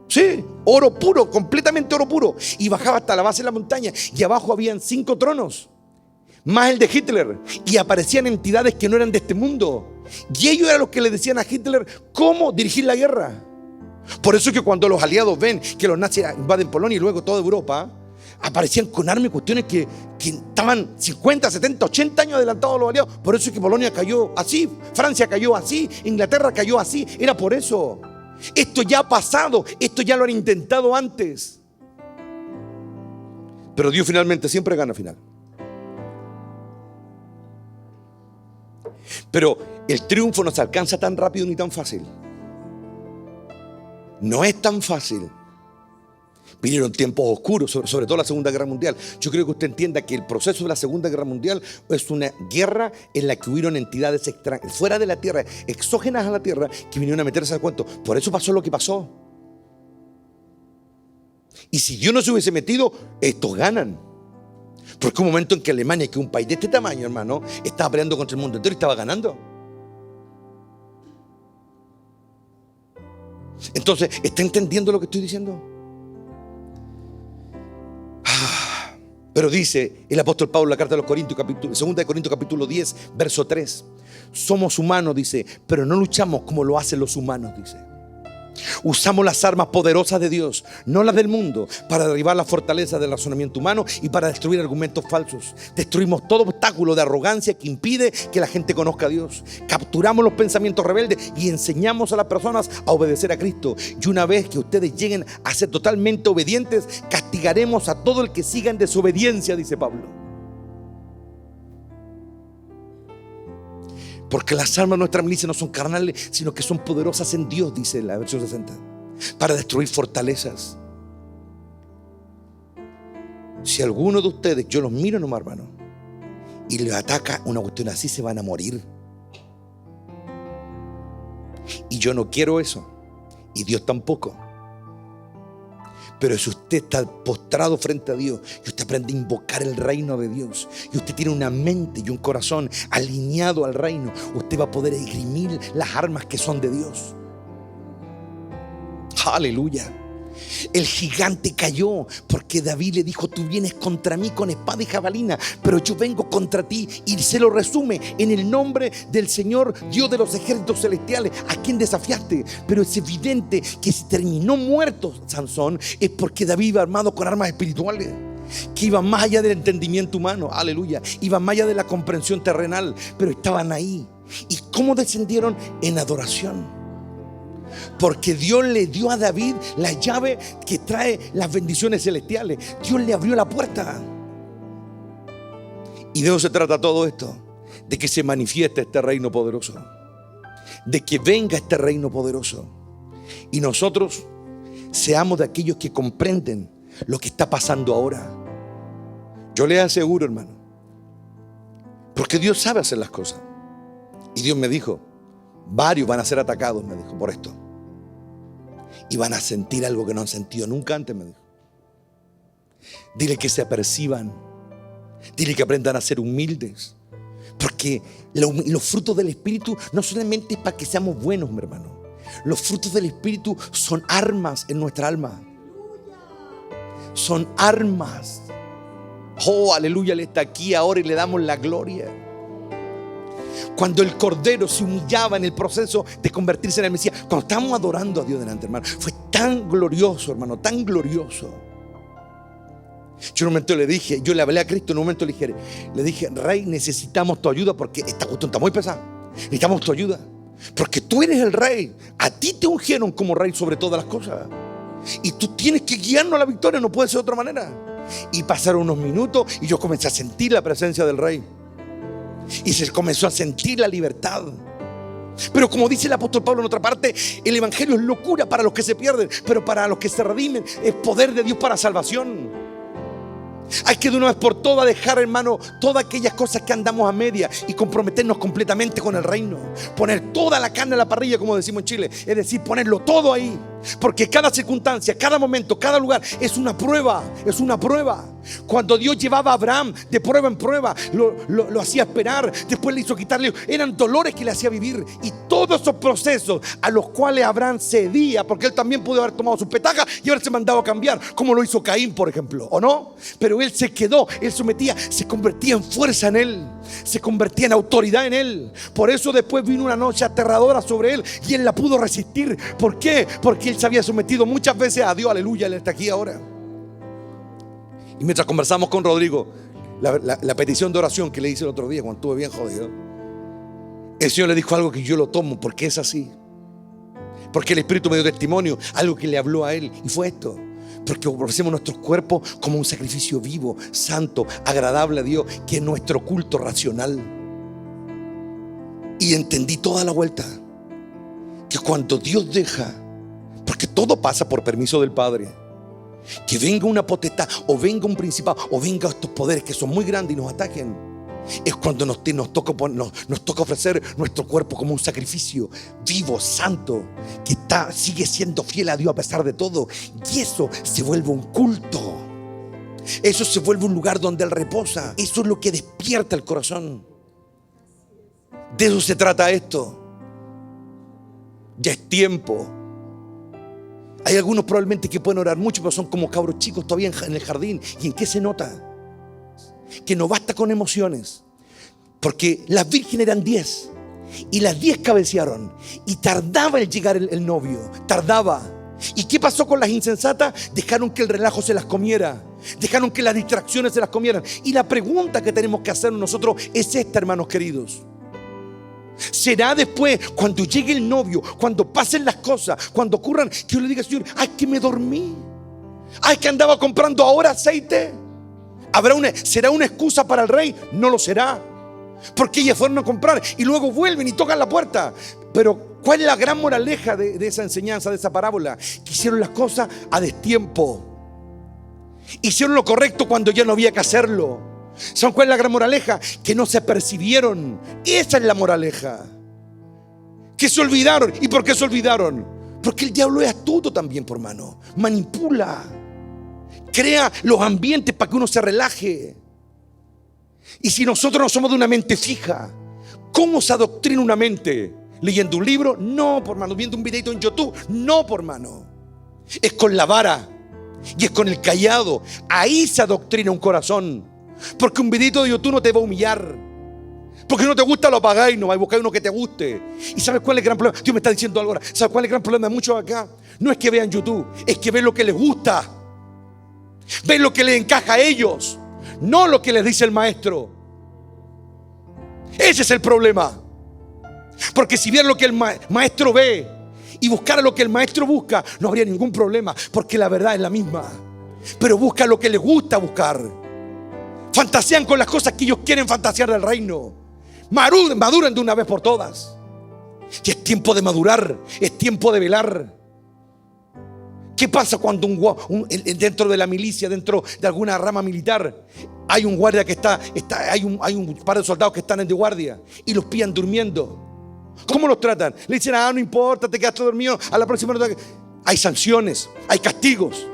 Sí, oro puro, completamente oro puro. Y bajaba hasta la base de la montaña. Y abajo habían 5 tronos, más el de Hitler. Y aparecían entidades que no eran de este mundo. Y ellos eran los que le decían a Hitler cómo dirigir la guerra. Por eso es que cuando los aliados ven que los nazis invaden Polonia y luego toda Europa, aparecían con armas y cuestiones que estaban 50, 70, 80 años adelantados a los aliados. Por eso es que Polonia cayó así, Francia cayó así, Inglaterra cayó así. Era por eso. Esto ya ha pasado, esto ya lo han intentado antes. Pero Dios finalmente siempre gana al final. Pero el triunfo no se alcanza tan rápido ni tan fácil. No es tan fácil. Vinieron tiempos oscuros, sobre todo la Segunda Guerra Mundial. Yo creo que usted entienda que el proceso de la Segunda Guerra Mundial es una guerra en la que hubieron entidades extrañas, fuera de la tierra, exógenas a la tierra, que vinieron a meterse al cuento. Por eso pasó lo que pasó. Y si Dios no se hubiese metido, estos ganan. Porque un momento en que Alemania, que es un país de este tamaño, hermano, estaba peleando contra el mundo entero y estaba ganando. Entonces, ¿está entendiendo lo que estoy diciendo? Pero dice el apóstol Pablo en la carta de los Corintios, 2 de Corintios capítulo 10, verso 3. Somos humanos, dice, pero no luchamos como lo hacen los humanos, dice. Usamos las armas poderosas de Dios, no las del mundo, para derribar la fortaleza del razonamiento humano y para destruir argumentos falsos. Destruimos todo obstáculo de arrogancia que impide que la gente conozca a Dios. Capturamos los pensamientos rebeldes y enseñamos a las personas a obedecer a Cristo. Y una vez que ustedes lleguen a ser totalmente obedientes, castigaremos a todo el que siga en desobediencia, dice Pablo. Porque las armas de nuestra milicia no son carnales, sino que son poderosas en Dios, dice la versión 60, para destruir fortalezas. Si alguno de ustedes, yo los miro nomás, hermano, y les ataca una cuestión así, se van a morir. Y yo no quiero eso, y Dios tampoco. Pero si usted está postrado frente a Dios y usted aprende a invocar el reino de Dios y usted tiene una mente y un corazón alineado al reino, usted va a poder esgrimir las armas que son de Dios. Aleluya. El gigante cayó porque David le dijo: tú vienes contra mí con espada y jabalina, pero yo vengo contra ti. Y se lo resume: en el nombre del Señor, Dios de los ejércitos celestiales, a quien desafiaste. Pero es evidente que si terminó muerto Sansón, es porque David iba armado con armas espirituales que iban más allá del entendimiento humano. Aleluya. Iban más allá de la comprensión terrenal, pero estaban ahí. ¿Y cómo descendieron? En adoración. Porque Dios le dio a David la llave que trae las bendiciones celestiales. Dios le abrió la puerta. Y de eso se trata todo esto: de que se manifieste este reino poderoso, de que venga este reino poderoso, y nosotros seamos de aquellos que comprenden lo que está pasando ahora. Yo les aseguro, hermano, porque Dios sabe hacer las cosas. Y Dios me dijo: varios van a ser atacados, me dijo, por esto. Y van a sentir algo que no han sentido nunca antes, me dijo. Dile que se aperciban. Dile que aprendan a ser humildes. Porque los frutos del Espíritu no solamente es para que seamos buenos, mi hermano. Los frutos del Espíritu son armas en nuestra alma. Son armas. Oh, aleluya, Él está aquí ahora y le damos la gloria. Cuando el Cordero se humillaba en el proceso de convertirse en el Mesías, cuando estábamos adorando a Dios delante, hermano, fue tan glorioso, hermano, tan glorioso. Yo en un momento le dije, yo le hablé a Cristo, en un momento le dije: Rey, necesitamos tu ayuda porque esta cuestión está muy pesada. Necesitamos tu ayuda, porque tú eres el Rey. A ti te ungieron como Rey sobre todas las cosas, y tú tienes que guiarnos a la victoria, no puede ser de otra manera. Y pasaron unos minutos y yo comencé a sentir la presencia del Rey. Y se comenzó a sentir la libertad. Pero como dice el apóstol Pablo en otra parte, el evangelio es locura para los que se pierden, pero para los que se redimen es poder de Dios para salvación. Hay que de una vez por todas dejar, hermano, todas aquellas cosas que andamos a media y comprometernos completamente con el reino. Poner toda la carne a la parrilla, como decimos en Chile. Es decir, ponerlo todo ahí. Porque cada circunstancia, cada momento, cada lugar es una prueba. Es una prueba. Cuando Dios llevaba a Abraham de prueba en prueba, lo hacía esperar, después le hizo quitarle. Eran dolores que le hacía vivir. Y todos esos procesos a los cuales Abraham cedía, porque él también pudo haber tomado su petaca y haberse mandado a cambiar, como lo hizo Caín, por ejemplo, ¿o no? Pero él se quedó, él sometía, se convertía en fuerza en él, se convertía en autoridad en él. Por eso después vino una noche aterradora sobre él y él la pudo resistir. ¿Por qué? Porque él se había sometido muchas veces a Dios. Aleluya, él está aquí ahora. Y mientras conversamos con Rodrigo, la petición de oración que le hice el otro día cuando estuve bien jodido, el Señor le dijo algo que yo lo tomo porque es así. Porque el Espíritu me dio testimonio, algo que le habló a él, y fue esto: porque ofrecemos nuestros cuerpos como un sacrificio vivo, santo, agradable a Dios, que es nuestro culto racional. Y entendí toda la vuelta que cuando Dios deja, porque todo pasa por permiso del Padre, que venga una potestad o venga un principado o venga estos poderes que son muy grandes y nos ataquen, es cuando nos toca ofrecer nuestro cuerpo como un sacrificio vivo, santo, que sigue siendo fiel a Dios a pesar de todo. Y eso se vuelve un culto. Eso se vuelve un lugar donde Él reposa. Eso es lo que despierta el corazón. De eso se trata esto. Ya es tiempo. Hay algunos probablemente que pueden orar mucho, pero son como cabros chicos todavía en el jardín. ¿Y en qué se nota? que no basta con emociones, porque las vírgenes eran 10 y las 10 cabecearon y tardaba en llegar el novio, tardaba. ¿Y qué pasó con las insensatas? Dejaron que el relajo se las comiera, dejaron que las distracciones se las comieran. Y la pregunta que tenemos que hacer nosotros es esta, hermanos queridos: será después, cuando llegue el novio, cuando pasen las cosas, cuando ocurran, que yo le diga: Señor, ay, que me dormí, ay, que andaba comprando ahora aceite? ¿Será una excusa para el rey? No lo será, porque ellas fueron a comprar y luego vuelven y tocan la puerta. Pero ¿cuál es la gran moraleja de esa enseñanza, de esa parábola? Que hicieron las cosas a destiempo, hicieron lo correcto cuando ya no había que hacerlo. ¿Saben cuál es la gran moraleja? Que no se percibieron. Esa es la moraleja. Que se olvidaron. ¿Y por qué se olvidaron? Porque el diablo es astuto también, por hermano. Manipula, crea los ambientes para que uno se relaje. Y si nosotros no somos de una mente fija, ¿cómo se adoctrina una mente? ¿Leyendo un libro? No, por hermano. ¿Viendo un videito en YouTube? No, por hermano. Es con la vara y es con el callado. Ahí se adoctrina un corazón. Porque un videito de YouTube no te va a humillar. Porque no te gusta, lo apagáis, no vais a buscar uno que te guste. ¿Y sabes cuál es el gran problema? Dios me está diciendo algo ahora. ¿Sabes cuál es el gran problema de muchos acá? No es que vean YouTube, es que ven lo que les gusta, ven lo que les encaja a ellos, no lo que les dice el maestro. Ese es el problema. Porque si vieran lo que el maestro ve y buscara lo que el maestro busca, no habría ningún problema, porque la verdad es la misma. Pero busca lo que les gusta buscar. Fantasean con las cosas que ellos quieren fantasear del reino. Maduren de una vez por todas. Y es tiempo de madurar, es tiempo de velar. ¿Qué pasa cuando dentro de la milicia, dentro de alguna rama militar, hay un guardia que hay un par de soldados que están de guardia y los pillan durmiendo? ¿Cómo los tratan? Le dicen: no importa, te quedaste dormido, a la próxima no te... Hay sanciones, hay castigos,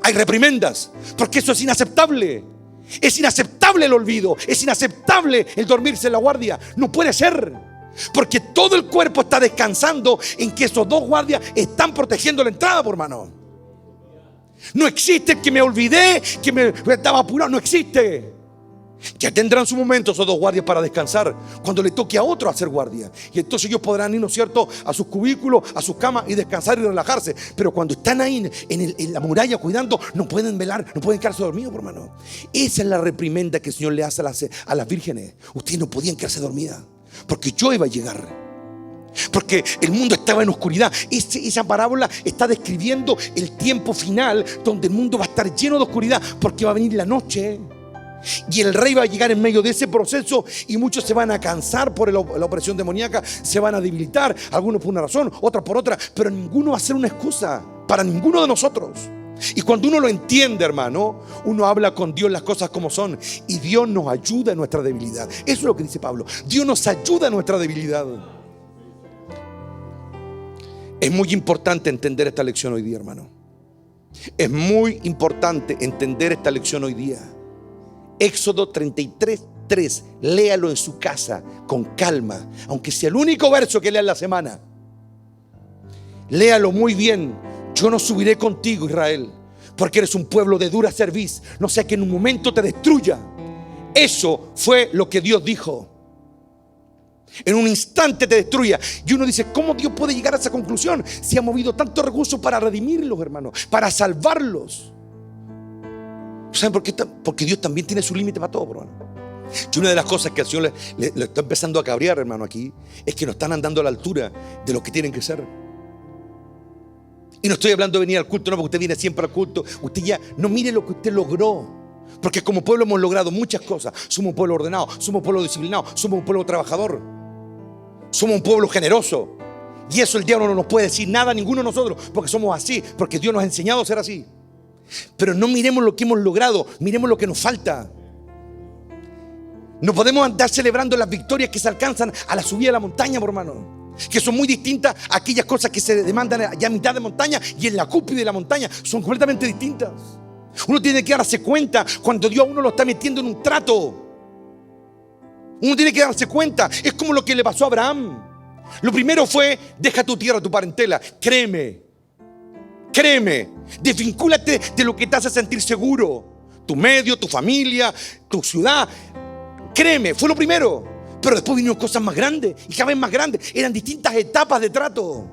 hay reprimendas, porque eso es inaceptable. Es inaceptable el olvido, es inaceptable el dormirse en la guardia. No puede ser, porque todo el cuerpo está descansando en que esos dos guardias están protegiendo la entrada, por hermano. No existe que me olvidé, que me estaba apurado, no existe. Ya tendrán su momento esos dos guardias para descansar, cuando le toque a otro hacer guardia. Y entonces ellos podrán ir, ¿no es cierto?, a sus cubículos, a sus camas y descansar y relajarse. Pero cuando están ahí en la muralla cuidando, no pueden velar, no pueden quedarse dormidos, por hermano. Esa es la reprimenda que el Señor le hace a las vírgenes. Ustedes no podían quedarse dormidas, porque yo iba a llegar, porque el mundo estaba en oscuridad. Esa parábola está describiendo el tiempo final, donde el mundo va a estar lleno de oscuridad, porque va a venir la noche. Y el rey va a llegar en medio de ese proceso, y muchos se van a cansar por la opresión demoníaca, se van a debilitar, algunos por una razón, otros por otra, pero ninguno va a ser una excusa para ninguno de nosotros. Y cuando uno lo entiende, hermano, uno habla con Dios las cosas como son, y Dios nos ayuda en nuestra debilidad. Eso es lo que dice Pablo: Dios nos ayuda en nuestra debilidad. Es muy importante entender esta lección hoy día, hermano. Es muy importante entender esta lección hoy día. Éxodo 33:3, léalo en su casa con calma, aunque sea el único verso que lea en la semana. Léalo muy bien. Yo no subiré contigo, Israel, porque eres un pueblo de dura cerviz, no sea que en un momento te destruya. Eso fue lo que Dios dijo. En un instante te destruya. Y uno dice: ¿cómo Dios puede llegar a esa conclusión si ha movido tantos recursos para redimirlos, hermanos, para salvarlos? ¿Saben por qué? Porque Dios también tiene su límite para todo, hermano. Y una de las cosas que al Señor le está empezando a cabrear, hermano, aquí, es que no están andando a la altura de lo que tienen que ser. Y no estoy hablando de venir al culto, no, porque usted viene siempre al culto. Usted ya no mire lo que usted logró, porque como pueblo hemos logrado muchas cosas. Somos un pueblo ordenado, somos un pueblo disciplinado, somos un pueblo trabajador, somos un pueblo generoso. Y eso el diablo no nos puede decir nada a ninguno de nosotros, porque somos así, porque Dios nos ha enseñado a ser así. Pero no miremos lo que hemos logrado, miremos lo que nos falta. No podemos andar celebrando las victorias que se alcanzan a la subida de la montaña, por hermano, que son muy distintas a aquellas cosas que se demandan allá a mitad de montaña y en la cúspide de la montaña. Son completamente distintas. Uno tiene que darse cuenta cuando Dios a uno lo está metiendo en un trato. Uno tiene que darse cuenta. Es como lo que le pasó a Abraham. Lo primero fue: deja tu tierra, tu parentela. Créeme, desvincúlate de lo que te hace sentir seguro. tu medio, tu familia, tu ciudad. Créeme, fue lo primero. Pero después vinieron cosas más grandes y cada vez más grandes. Eran distintas etapas de trato.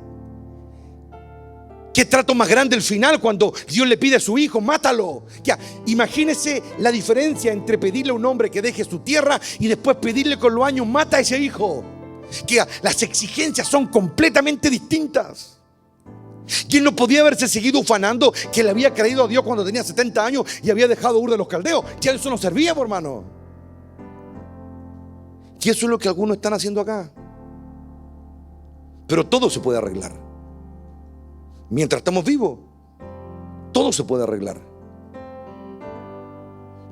¿Qué trato más grande el final cuando Dios le pide a su hijo, mátalo? Ya, imagínese la diferencia entre pedirle a un hombre que deje su tierra y después pedirle con los años, mata a ese hijo. Que las exigencias son completamente distintas. Y él no podía haberse seguido ufanando que le había creído a Dios cuando tenía 70 años y había dejado Ur de los Caldeos. Ya eso no servía, por hermano. Y eso es lo que algunos están haciendo acá. Pero todo se puede arreglar. Mientras estamos vivos, todo se puede arreglar.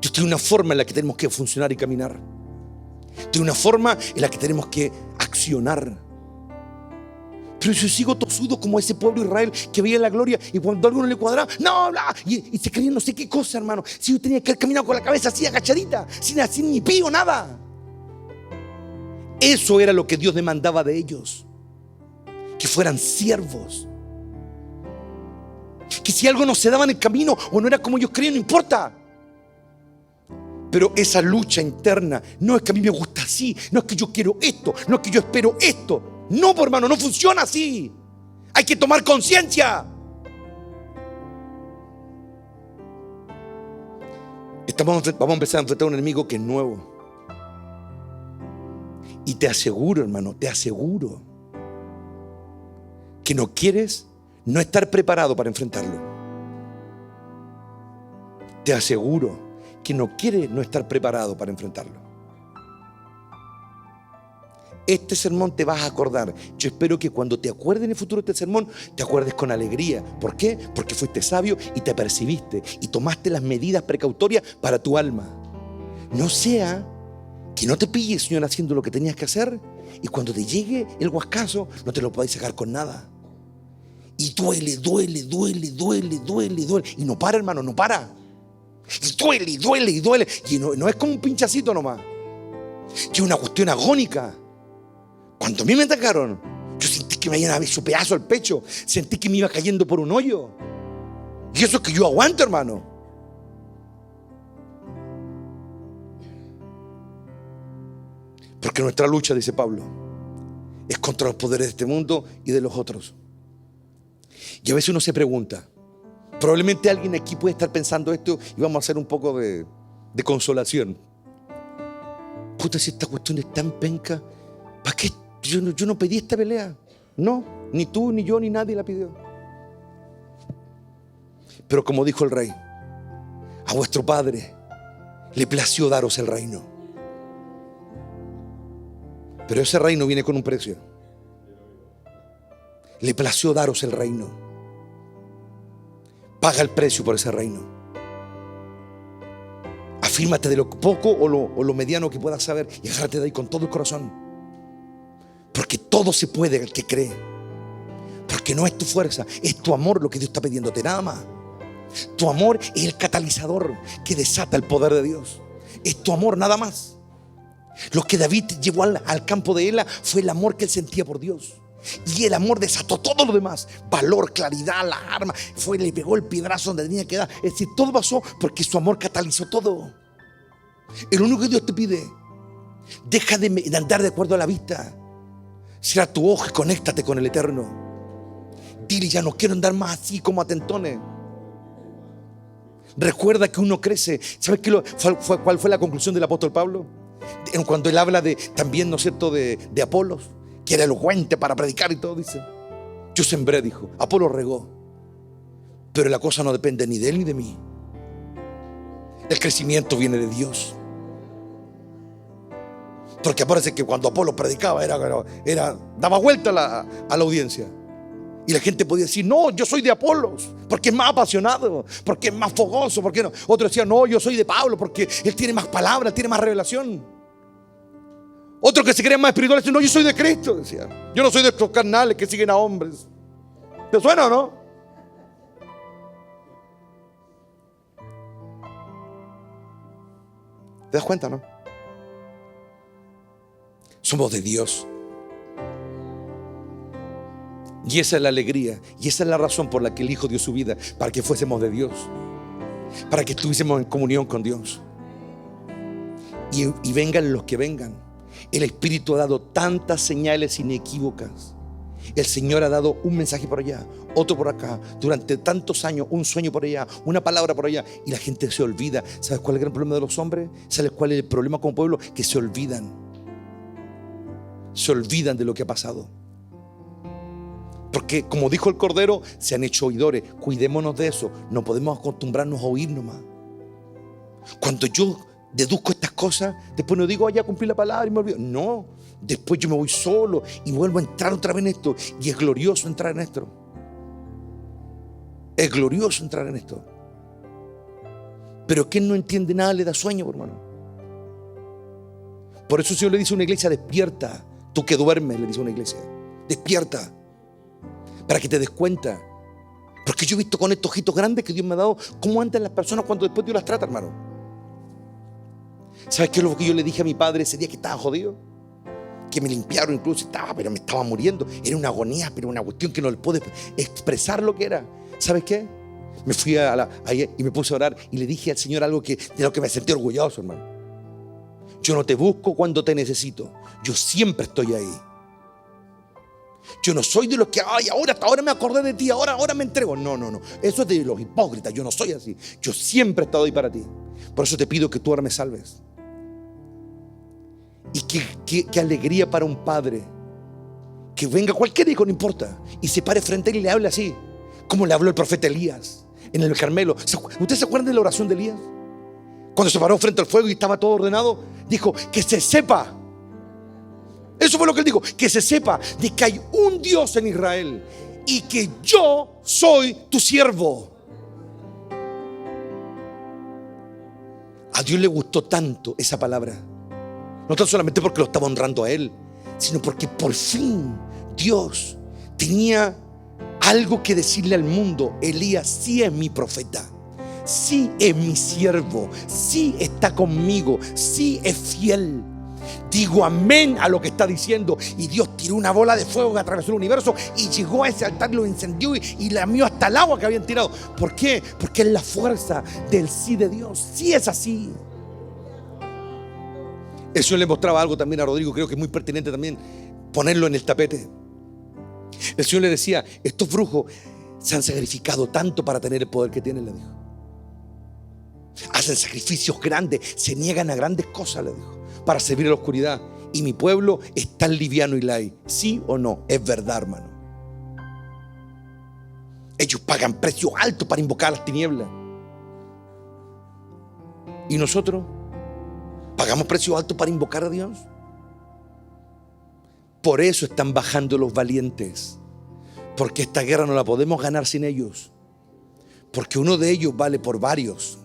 Dios tiene una forma en la que tenemos que funcionar y caminar. Tiene una forma en la que tenemos que accionar. Pero yo sigo tosudo como ese pueblo de Israel que veía la gloria y cuando a alguno le cuadraba, no, bla, y se creía no sé qué cosa, hermano. Si yo tenía que haber caminado con la cabeza así agachadita, sin ni pío, nada. Eso era lo que Dios demandaba de ellos. Que fueran siervos. Que si algo no se daba en el camino o no era como ellos creían, no importa. Pero esa lucha interna, no es que a mí me gusta así, no es que yo quiero esto, no es que yo espero esto. No, por hermano, no funciona así. Hay que tomar conciencia. Vamos a empezar a enfrentar a un enemigo que es nuevo. Y te aseguro, hermano, te aseguro que no quieres no estar preparado para enfrentarlo. Te aseguro que no quieres no estar preparado para enfrentarlo. Este sermón te vas a acordar. Yo espero que cuando te acuerdes en el futuro de este sermón, te acuerdes con alegría. ¿Por qué? Porque fuiste sabio y te apercibiste y tomaste las medidas precautorias para tu alma. No sea que no te pille el Señor haciendo lo que tenías que hacer y cuando te llegue el huascazo no te lo podáis sacar con nada. Y duele. Y no para, hermano, no para. Y duele. Y no es como un pinchacito nomás. Que es una cuestión agónica. Cuando a mí me atacaron, yo sentí que me habían hecho pedazo al pecho. Sentí que me iba cayendo por un hoyo. Y eso es que yo aguanto, hermano. Porque nuestra lucha, dice Pablo, es contra los poderes de este mundo y de los otros. Y a veces uno se pregunta, probablemente alguien aquí puede estar pensando esto y vamos a hacer un poco de consolación. Puta, si esta cuestión es tan penca, ¿para qué? Yo no pedí esta pelea. No, ni tú, ni yo, ni nadie la pidió. Pero como dijo el rey, a vuestro Padre le plació daros el reino. Pero ese reino viene con un precio. Le plació daros el reino. Paga el precio por ese reino. Afírmate de lo poco o lo mediano que puedas saber y agárrate de ahí con todo el corazón. Porque todo se puede al que cree. Porque no es tu fuerza, es tu amor lo que Dios está pidiéndote, nada más. Tu amor es el catalizador que desata el poder de Dios. Es tu amor, nada más. Lo que David llevó al campo de Ela fue el amor que él sentía por Dios. Y el amor desató todo lo demás. Valor, claridad, las armas. Le pegó el piedrazo donde tenía que dar. Es decir, todo pasó porque su amor catalizó todo. El único que Dios te pide, deja de andar de acuerdo a la vista. Cierra tu ojo y conéctate con el Eterno. Dile, ya no quiero andar más así como atentones. Recuerda que uno crece. ¿Sabes cuál fue la conclusión del apóstol Pablo? Cuando él habla también, ¿no es cierto?, de Apolos, que era elocuente para predicar y todo, dice: yo sembré, dijo, Apolos regó, pero la cosa no depende ni de él ni de mí. El crecimiento viene de Dios. Porque parece que cuando Apolos predicaba daba vuelta a la audiencia. Y la gente podía decir: no, yo soy de Apolos, porque es más apasionado, porque es más fogoso, porque no. Otro decía: no, yo soy de Pablo, porque él tiene más palabras, tiene más revelación. Otros que se creen más espirituales decían: no, yo soy de Cristo, decía. Yo no soy de estos carnales que siguen a hombres. ¿Te suena o no? ¿Te das cuenta, no? Somos de Dios. Y esa es la alegría. Y esa es la razón por la que el Hijo dio su vida, para que fuésemos de Dios. para que estuviésemos en comunión con Dios. Y vengan los que vengan, el Espíritu ha dado tantas señales inequívocas. El Señor ha dado un mensaje por allá, otro por acá, durante tantos años, un sueño por allá, una palabra por allá, y la gente se olvida. ¿Sabes cuál es el gran problema de los hombres? ¿Sabes cuál es el problema como pueblo? Que se olvidan de lo que ha pasado. Porque como dijo el Cordero, se han hecho oidores. Cuidémonos de eso. No podemos acostumbrarnos a oír nomás. Cuando yo deduzco estas cosas, después no digo, ya cumplí la palabra y me olvido. No, después yo me voy solo y vuelvo a entrar otra vez en esto. Y es glorioso entrar en esto. Es glorioso entrar en esto. Pero quien no entiende nada le da sueño, hermano. Por eso el Señor le dice a una iglesia: despierta. Tú que duermes, le dice a una iglesia, despierta, para que te des cuenta. Porque yo he visto con estos ojitos grandes que Dios me ha dado cómo andan las personas cuando después Dios las trata, hermano. ¿Sabes qué es lo que yo le dije a mi padre ese día que estaba jodido? Que me limpiaron incluso, pero me estaba muriendo. Era una agonía, pero una cuestión que no le puedo expresar lo que era. ¿Sabes qué? Me fui ahí y me puse a orar y le dije al Señor algo de lo que me sentí orgulloso, hermano. Yo no te busco cuando te necesito. Yo siempre estoy ahí. Yo no soy de los que, ahora me acordé de ti, ahora me entrego. No. Eso es de los hipócritas. Yo no soy así. Yo siempre he estado ahí para ti. Por eso te pido que tú ahora me salves. Y qué alegría para un padre que venga cualquier hijo, no importa, y se pare frente a él y le hable así, como le habló el profeta Elías en el Carmelo. ¿Ustedes se acuerdan de la oración de Elías? Cuando se paró frente al fuego y estaba todo ordenado, dijo: que se sepa. Eso fue lo que él dijo: que se sepa de que hay un Dios en Israel y que yo soy tu siervo. A Dios le gustó tanto esa palabra, no tan solamente porque lo estaba honrando a él, sino porque por fin Dios tenía algo que decirle al mundo. Elías sí es mi profeta, sí es mi siervo, sí está conmigo, sí es fiel. Digo amén a lo que está diciendo. Y Dios tiró una bola de fuego que atravesó el universo y llegó a ese altar, lo encendió y lamió hasta el agua que habían tirado. ¿Por qué? Porque es la fuerza del sí de Dios. Sí es así. El Señor le mostraba algo también a Rodrigo, creo que es muy pertinente también ponerlo en el tapete. El Señor le decía: estos brujos se han sacrificado tanto para tener el poder que tienen, le dijo. Hacen sacrificios grandes, se niegan a grandes cosas, le dijo, para servir a la oscuridad. Y mi pueblo es tan liviano y light. ¿Sí o no? Es verdad, hermano. Ellos pagan precios altos para invocar a las tinieblas. ¿Y nosotros? ¿Pagamos precios altos para invocar a Dios? Por eso están bajando los valientes. Porque esta guerra no la podemos ganar sin ellos. Porque uno de ellos vale por varios.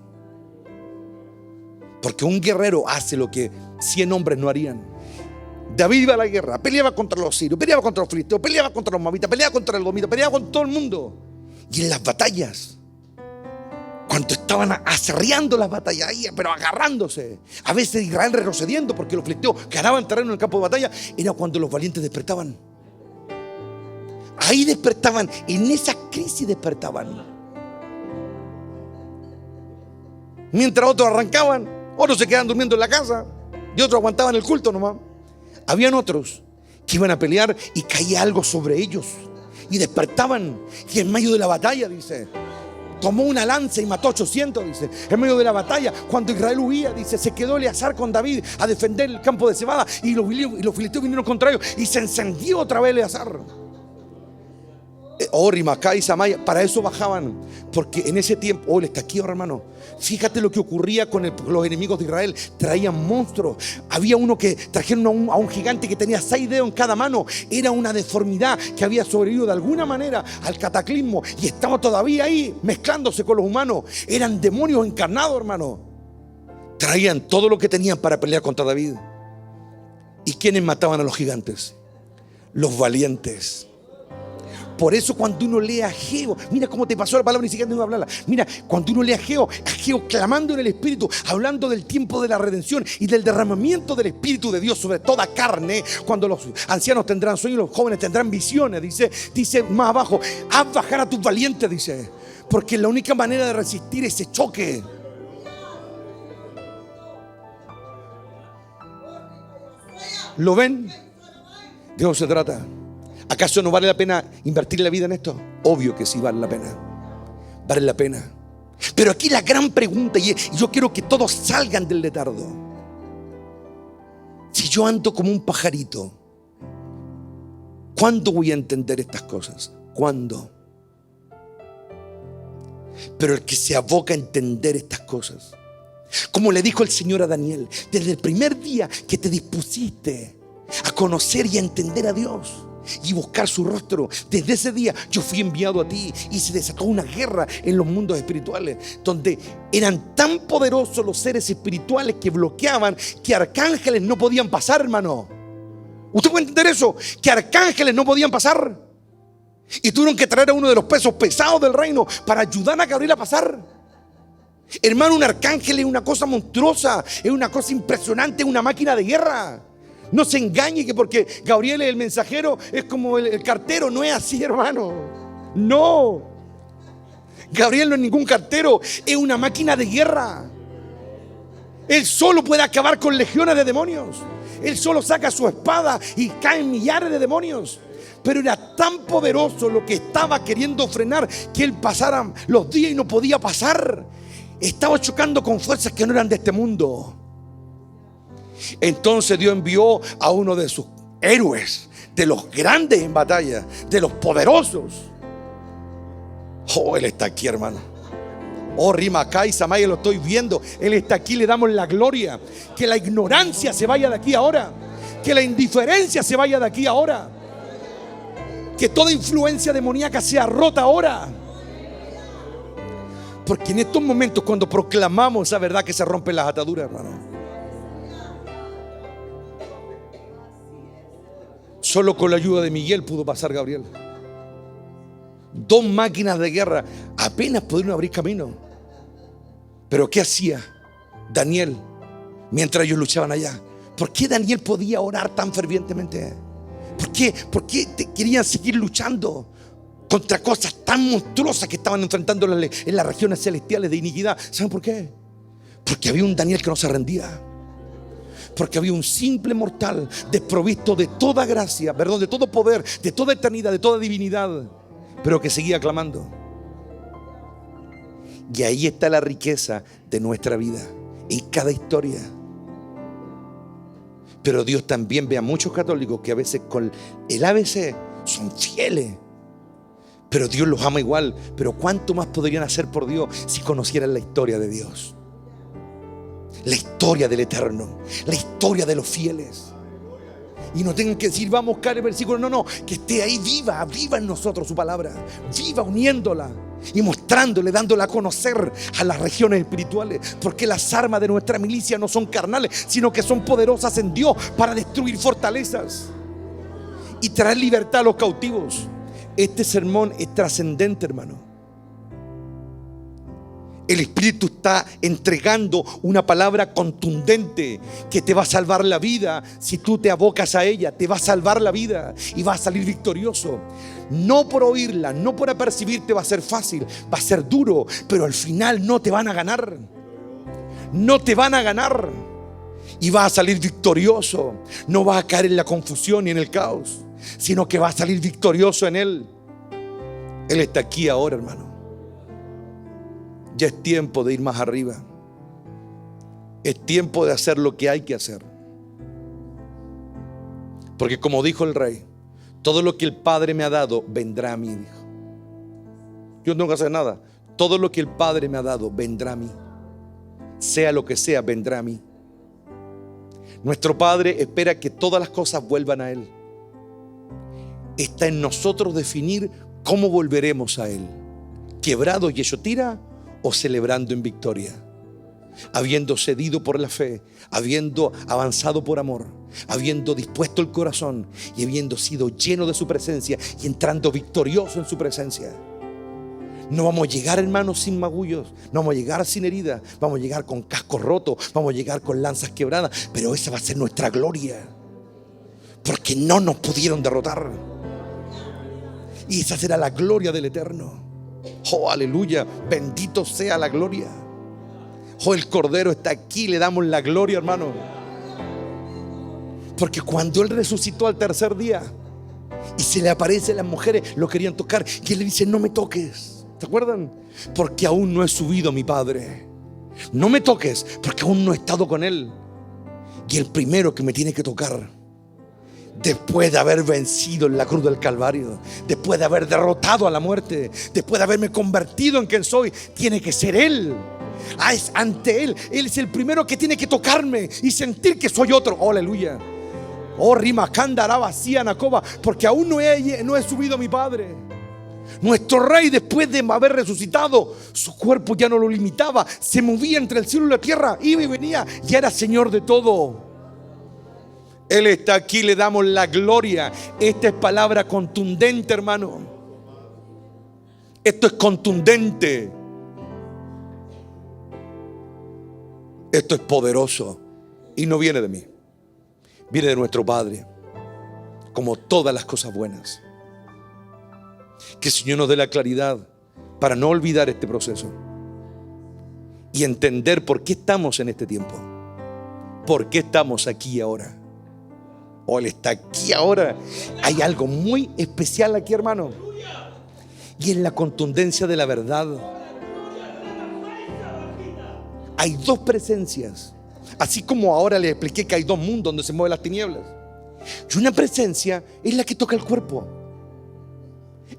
Porque un guerrero hace lo que 100 hombres no harían. David iba a la guerra, peleaba contra los sirios, peleaba contra los filisteos, peleaba contra los moabitas, peleaba contra el edomita, peleaba con todo el mundo. Y en las batallas, cuando estaban aserreando las batallas, ahí, pero agarrándose, a veces Israel retrocediendo porque los filisteos ganaban terreno en el campo de batalla, era cuando los valientes despertaban. Ahí despertaban, en esa crisis despertaban. Mientras otros arrancaban, otros se quedaban durmiendo en la casa y otros aguantaban el culto nomás. Habían otros que iban a pelear y caía algo sobre ellos y despertaban. Y en medio de la batalla, dice, tomó una lanza y mató 800, dice. En medio de la batalla, cuando Israel huía, dice, se quedó Eleazar con David a defender el campo de cebada y los filisteos vinieron contra ellos y se encendió otra vez Eleazar. Macá y Samaya, para eso bajaban, porque en ese tiempo, él está aquí ahora, hermano. Fíjate lo que ocurría con los enemigos de Israel. Traían monstruos. Había uno que trajeron a un gigante que tenía 6 dedos en cada mano. Era una deformidad que había sobrevivido de alguna manera al cataclismo y estaba todavía ahí mezclándose con los humanos. Eran demonios encarnados, hermano. Traían todo lo que tenían para pelear contra David. ¿Y quiénes mataban a los gigantes? Los valientes. Por eso cuando uno lee a Ageo, mira cómo te pasó la palabra, ni siquiera tengo que hablarla. Mira, cuando uno lee a Ageo clamando en el Espíritu, hablando del tiempo de la redención y del derramamiento del Espíritu de Dios sobre toda carne, cuando los ancianos tendrán sueños, los jóvenes tendrán visiones, dice más abajo, haz bajar a tus valientes, dice, Porque la única manera de resistir ese choque. ¿Lo ven? ¿De eso se trata? ¿Acaso no vale la pena invertir la vida en esto? Obvio que sí vale la pena. Vale la pena. Pero aquí la gran pregunta, y yo quiero que todos salgan del letargo. Si yo ando como un pajarito, ¿cuándo voy a entender estas cosas? ¿Cuándo? Pero el que se aboca a entender estas cosas, como le dijo el Señor a Daniel, desde el primer día que te dispusiste a conocer y a entender a Dios y buscar su rostro, desde ese día yo fui enviado a ti, y se desató una guerra en los mundos espirituales, donde eran tan poderosos los seres espirituales que bloqueaban, que arcángeles no podían pasar, hermano. ¿Usted puede entender eso? Que arcángeles no podían pasar, y tuvieron que traer a uno de los pesos pesados del reino para ayudar a Gabriel a pasar. Hermano, un arcángel es una cosa monstruosa, es una cosa impresionante, es una máquina de guerra. No se engañe que porque Gabriel es el mensajero, es como el cartero. No es así, hermano. No. Gabriel no es ningún cartero, es una máquina de guerra. Él solo puede acabar con legiones de demonios. Él solo saca su espada y caen millares de demonios. Pero era tan poderoso lo que estaba queriendo frenar, que él pasara los días y no podía pasar. Estaba chocando con fuerzas que no eran de este mundo. Entonces Dios envió a uno de sus héroes, de los grandes en batalla, de los poderosos. Oh, Él está aquí, hermano. Oh, Rima acá y Samaya, lo estoy viendo. Él está aquí, le damos la gloria. Que la ignorancia se vaya de aquí ahora. Que la indiferencia se vaya de aquí ahora. Que toda influencia demoníaca sea rota ahora. Porque en estos momentos, cuando proclamamos esa verdad, que se rompen las ataduras, hermano. Solo con la ayuda de Miguel pudo pasar Gabriel. Dos máquinas de guerra apenas pudieron abrir camino. Pero ¿qué hacía Daniel mientras ellos luchaban allá? ¿Por qué Daniel podía orar tan fervientemente? ¿Por qué querían seguir luchando contra cosas tan monstruosas que estaban enfrentando en las regiones celestiales de iniquidad? ¿Saben por qué? Porque había un Daniel que no se rendía. Porque había un simple mortal desprovisto de toda gracia, perdón, de todo poder, de toda eternidad, de toda divinidad, pero que seguía clamando. Y ahí está la riqueza de nuestra vida, en cada historia. Pero Dios también ve a muchos católicos que a veces con el ABC son fieles, pero Dios los ama igual. Pero ¿cuánto más podrían hacer por Dios si conocieran la historia de Dios? La historia del eterno, la historia de los fieles. Y no tengan que decir, vamos a buscar el versículo. No, que esté ahí viva en nosotros su palabra, viva uniéndola y mostrándole, dándola a conocer a las regiones espirituales. Porque las armas de nuestra milicia no son carnales, sino que son poderosas en Dios para destruir fortalezas y traer libertad a los cautivos. Este sermón es trascendente, hermano. El Espíritu está entregando una palabra contundente que te va a salvar la vida. Si tú te abocas a ella, te va a salvar la vida y vas a salir victorioso. No por oírla, no por apercibirte va a ser fácil, va a ser duro, pero al final no te van a ganar. No te van a ganar y vas a salir victorioso. No vas a caer en la confusión y en el caos, sino que vas a salir victorioso en Él. Él está aquí ahora, hermano. Ya es tiempo de ir más arriba. Es tiempo de hacer lo que hay que hacer. Porque como dijo el rey, todo lo que el Padre me ha dado vendrá a mí, dijo. Yo no tengo que hacer nada. Todo lo que el Padre me ha dado vendrá a mí. Sea lo que sea, vendrá a mí. Nuestro Padre espera que todas las cosas vuelvan a Él. Está en nosotros definir cómo volveremos a Él. Quebrado y hecho tira, o celebrando en victoria, habiendo cedido por la fe, habiendo avanzado por amor, habiendo dispuesto el corazón y habiendo sido lleno de su presencia y entrando victorioso en su presencia. No vamos a llegar, hermanos, sin magullos, no vamos a llegar sin heridas, vamos a llegar con cascos rotos, vamos a llegar con lanzas quebradas, pero esa va a ser nuestra gloria, porque no nos pudieron derrotar, y esa será la gloria del Eterno. Oh, aleluya, bendito sea la gloria. Oh, el Cordero está aquí, le damos la gloria, hermano. Porque cuando Él resucitó al tercer día y se le aparecen las mujeres, lo querían tocar, y Él le dice: no me toques. ¿Se acuerdan? Porque aún no he subido a mi Padre. No me toques, porque aún no he estado con Él. Y el primero que me tiene que tocar, después de haber vencido en la cruz del Calvario, después de haber derrotado a la muerte, después de haberme convertido en quien soy, tiene que ser Él. Es ante Él. Él es el primero que tiene que tocarme y sentir que soy otro. Oh, aleluya. Oh, rima candara vacía nacoba, porque aún no he subido a mi Padre. Nuestro Rey, después de haber resucitado, su cuerpo ya no lo limitaba, se movía entre el cielo y la tierra, iba y venía, ya era Señor de todo. Él está aquí, le damos la gloria. Esta es palabra contundente, hermano. Esto es contundente. Esto es poderoso. Y no viene de mí, viene de nuestro Padre, como todas las cosas buenas. Que el Señor nos dé la claridad para no olvidar este proceso y entender por qué estamos en este tiempo, por qué estamos aquí ahora. Oh, Él está aquí ahora. Hay algo muy especial aquí, hermano, y en la contundencia de la verdad. Hay dos presencias. Así como ahora les expliqué que hay dos mundos donde se mueven las tinieblas, y una presencia es la que toca el cuerpo.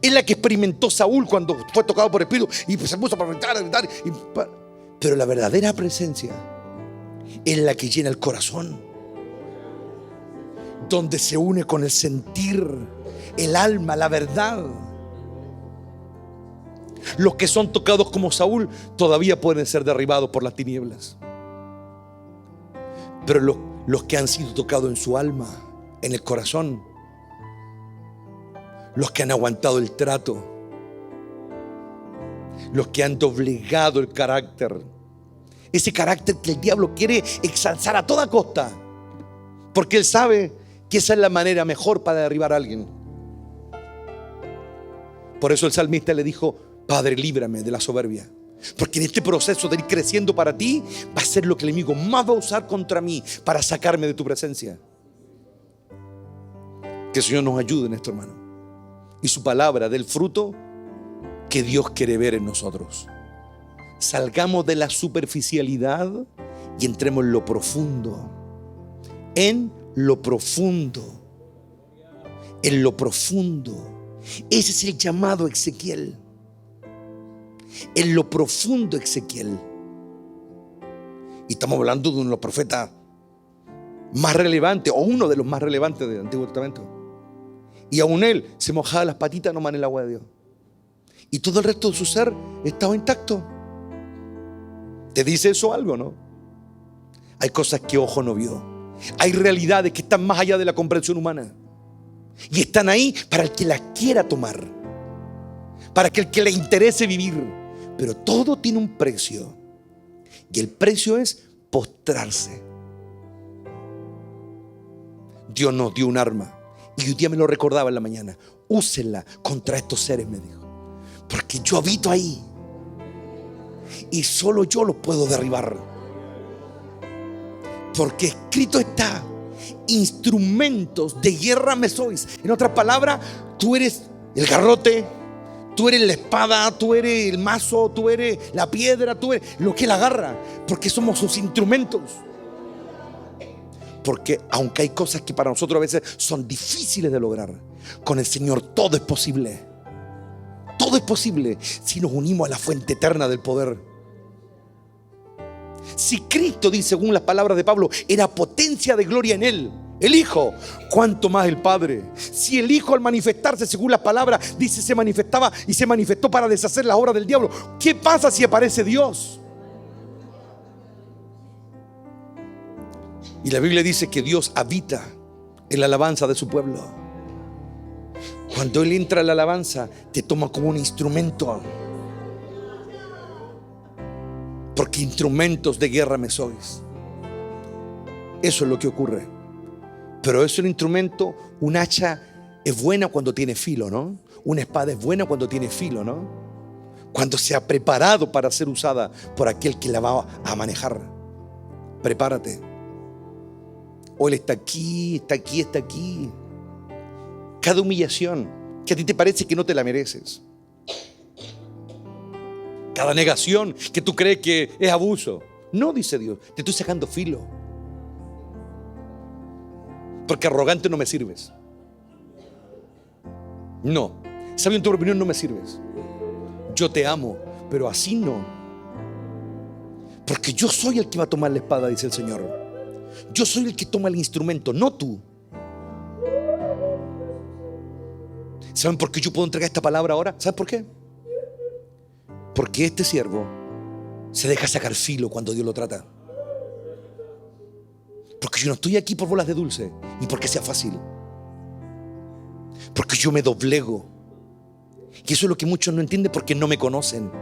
Es la que experimentó Saúl cuando fue tocado por el Espíritu y se puso a gritar. Pero la verdadera presencia es la que llena el corazón, donde se une con el sentir, el alma, la verdad. Los que son tocados como Saúl todavía pueden ser derribados por las tinieblas. Pero los que han sido tocados en su alma, en el corazón, los que han aguantado el trato, los que han doblegado el carácter, ese carácter que el diablo quiere exalzar a toda costa, porque él sabe que esa es la manera mejor para derribar a alguien. Por eso el salmista le dijo: Padre, líbrame de la soberbia, porque en este proceso de ir creciendo para ti va a ser lo que el enemigo más va a usar contra mí para sacarme de tu presencia. Que el Señor nos ayude en esto, hermano, y su palabra del fruto que Dios quiere ver en nosotros. Salgamos de la superficialidad y entremos en lo profundo. En lo profundo. En lo profundo. Ese es el llamado, Ezequiel. En lo profundo, Ezequiel. Y estamos hablando de uno de los profetas más relevantes, o uno de los más relevantes del Antiguo Testamento. Y aún él se mojaba las patitas nomás en el agua de Dios, y todo el resto de su ser estaba intacto. ¿Te dice eso algo, no? Hay cosas que ojo no vio. Hay realidades que están más allá de la comprensión humana, y están ahí para el que las quiera tomar, para que el que le interese vivir. Pero todo tiene un precio, y el precio es postrarse. Dios nos dio un arma, y un día me lo recordaba en la mañana: úsenla contra estos seres, me dijo, porque yo habito ahí y solo yo los puedo derribar. Porque escrito está: instrumentos de guerra me sois. En otras palabras, tú eres el garrote, tú eres la espada, tú eres el mazo, tú eres la piedra, tú eres lo que la agarra, porque somos sus instrumentos. Porque aunque hay cosas que para nosotros a veces son difíciles de lograr, con el Señor todo es posible. Todo es posible si nos unimos a la fuente eterna del poder. Si Cristo, dice según las palabras de Pablo, era potencia de gloria en Él, el Hijo, ¿cuánto más el Padre? Si el Hijo, al manifestarse según las palabras, dice se manifestaba y se manifestó para deshacer las obras del diablo, ¿qué pasa si aparece Dios? Y la Biblia dice que Dios habita en la alabanza de su pueblo. Cuando Él entra en la alabanza, te toma como un instrumento, porque instrumentos de guerra me sois. Eso es lo que ocurre. Pero es un instrumento. Un hacha es buena cuando tiene filo, ¿no? Una espada es buena cuando tiene filo, ¿no? cuando sea preparado para ser usada por aquel que la va a manejar. Prepárate. O Él está aquí, está aquí, está aquí. Cada humillación que a ti te parece que no te la mereces, cada negación que tú crees que es abuso, no, dice Dios, te estoy sacando filo, porque arrogante no me sirves. No, sabio en tu opinión no me sirves. Yo te amo, pero así no, porque yo soy el que va a tomar la espada, dice el Señor. Yo soy el que toma el instrumento, no tú. ¿Saben por qué yo puedo entregar esta palabra ahora? ¿Saben por qué? Porque este siervo se deja sacar filo cuando Dios lo trata. Porque yo no estoy aquí por bolas de dulce ni porque sea fácil. Porque yo me doblego. Y eso es lo que muchos no entienden porque no me conocen.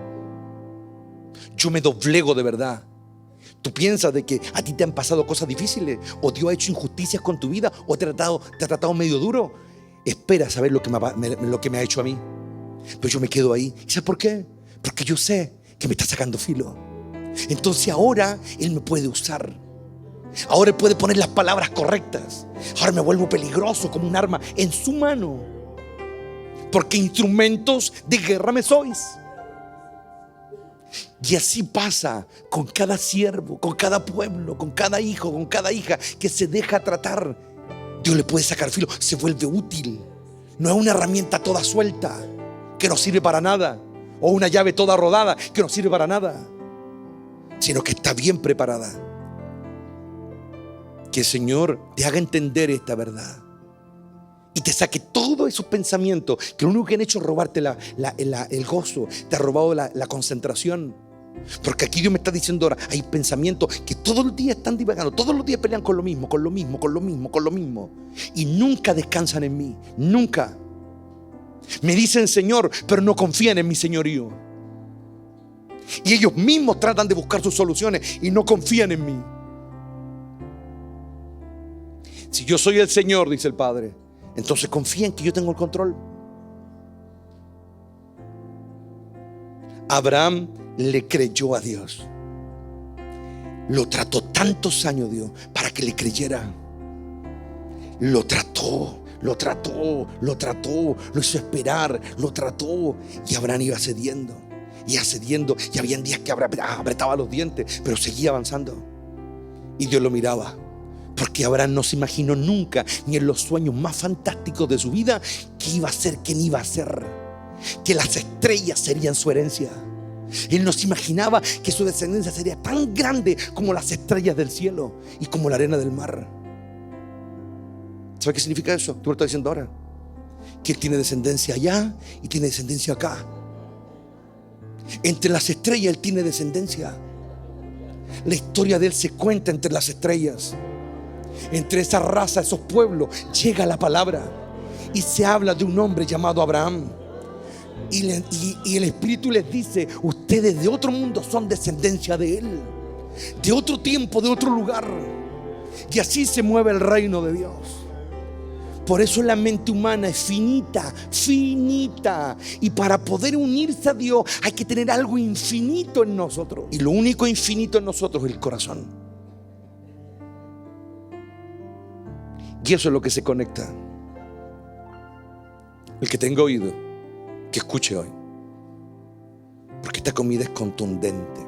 Yo me doblego de verdad. Tú piensas de que a ti te han pasado cosas difíciles, o Dios ha hecho injusticias con tu vida, o te ha tratado medio duro. Espera saber lo que me ha hecho a mí. Pero yo me quedo ahí. ¿Y sabes por qué? Porque yo sé que me está sacando filo. Entonces ahora Él me puede usar. Ahora Él puede poner las palabras correctas. Ahora me vuelvo peligroso como un arma en su mano. Porque instrumentos de guerra me sois. Y así pasa con cada siervo, con cada pueblo, con cada hijo, con cada hija que se deja tratar. Dios le puede sacar filo, se vuelve útil. No es una herramienta toda suelta que no sirve para nada, o una llave toda rodada que no sirve para nada, sino que está bien preparada. Que el Señor te haga entender esta verdad y te saque todos esos pensamientos que lo único que han hecho es robarte el gozo, te ha robado la concentración. Porque aquí Dios me está diciendo ahora, hay pensamientos que todos los días están divagando, todos los días pelean con lo mismo, con lo mismo, con lo mismo, con lo mismo, y nunca descansan en mí, nunca. Me dicen Señor, pero no confían en mi señorío. Y ellos mismos tratan de buscar sus soluciones y no confían en mí. Si yo soy el Señor, dice el Padre, entonces confía en que yo tengo el control. Abraham le creyó a Dios. Lo trató tantos años Dios para que le creyera. Lo trató, lo hizo esperar, lo trató. Y Abraham iba cediendo, y habían días que apretaba los dientes, pero seguía avanzando. Y Dios lo miraba, porque Abraham no se imaginó nunca, ni en los sueños más fantásticos de su vida, qué iba a ser, quién iba a ser, que las estrellas serían su herencia. Él no se imaginaba que su descendencia sería tan grande como las estrellas del cielo y como la arena del mar. ¿Sabe qué significa eso? Tú me lo estás diciendo ahora. Que Él tiene descendencia allá y tiene descendencia acá. Entre las estrellas Él tiene descendencia. La historia de Él se cuenta entre las estrellas. Entre esa raza, esos pueblos, llega la palabra y se habla de un hombre llamado Abraham. Y el Espíritu les dice: ustedes de otro mundo son descendencia de Él, de otro tiempo, de otro lugar. Y así se mueve el reino de Dios. Por eso la mente humana es finita, finita. Y para poder unirse a Dios hay que tener algo infinito en nosotros. Y lo único infinito en nosotros es el corazón. Y eso es lo que se conecta. El que tenga oído, que escuche hoy. Porque esta comida es contundente.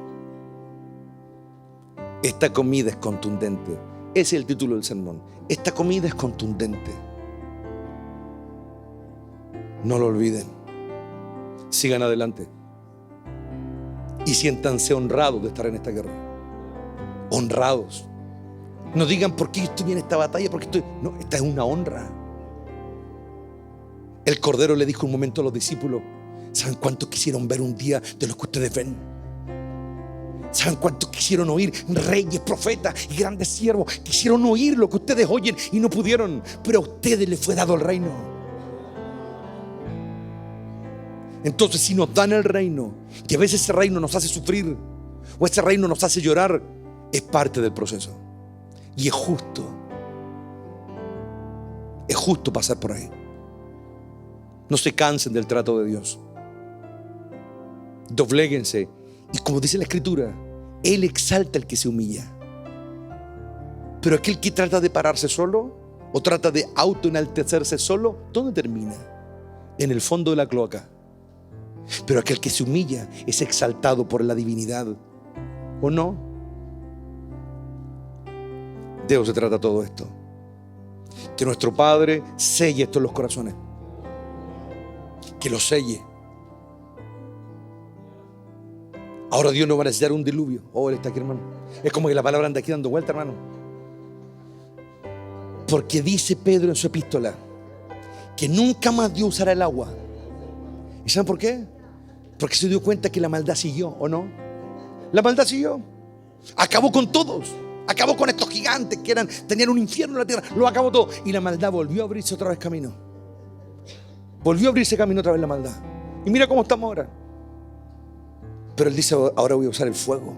Esta comida es contundente. Ese es el título del sermón. Esta comida es contundente. No lo olviden. Sigan adelante. Y siéntanse honrados de estar en esta guerra. Honrados. No digan por qué yo estoy en esta batalla, porque estoy... No, esta es una honra. El Cordero le dijo un momento a los discípulos: ¿saben cuánto quisieron ver un día de los que ustedes ven? ¿Saben cuánto quisieron oír reyes, profetas y grandes siervos? Quisieron oír lo que ustedes oyen y no pudieron, pero a ustedes les fue dado el reino. Entonces, si nos dan el reino, que a veces ese reino nos hace sufrir o ese reino nos hace llorar, es parte del proceso. Y es justo pasar por ahí. No se cansen del trato de Dios. dobléguense. Y como dice la Escritura, Él exalta al que se humilla. Pero aquel que trata de pararse solo o trata de autoenaltecerse solo, ¿dónde termina? En el fondo de la cloaca. Pero aquel que se humilla es exaltado por la divinidad, ¿o no? De eso se trata todo esto. Que nuestro Padre selle esto en los corazones. Que lo selle. Ahora Dios no va a necesitar un diluvio. Oh, Él está aquí, hermano. Es como que la palabra anda aquí dando vuelta, hermano. Porque dice Pedro en su epístola que nunca más Dios usará el agua. ¿Y saben por qué? Porque se dio cuenta que la maldad siguió, ¿o no? La maldad siguió. Acabó con todos. Acabó con estos gigantes que tenían un infierno en la tierra. Lo acabó todo. Y la maldad volvió a abrirse otra vez camino. Volvió a abrirse camino otra vez la maldad. Y mira cómo estamos ahora. Pero Él dice, ahora voy a usar el fuego.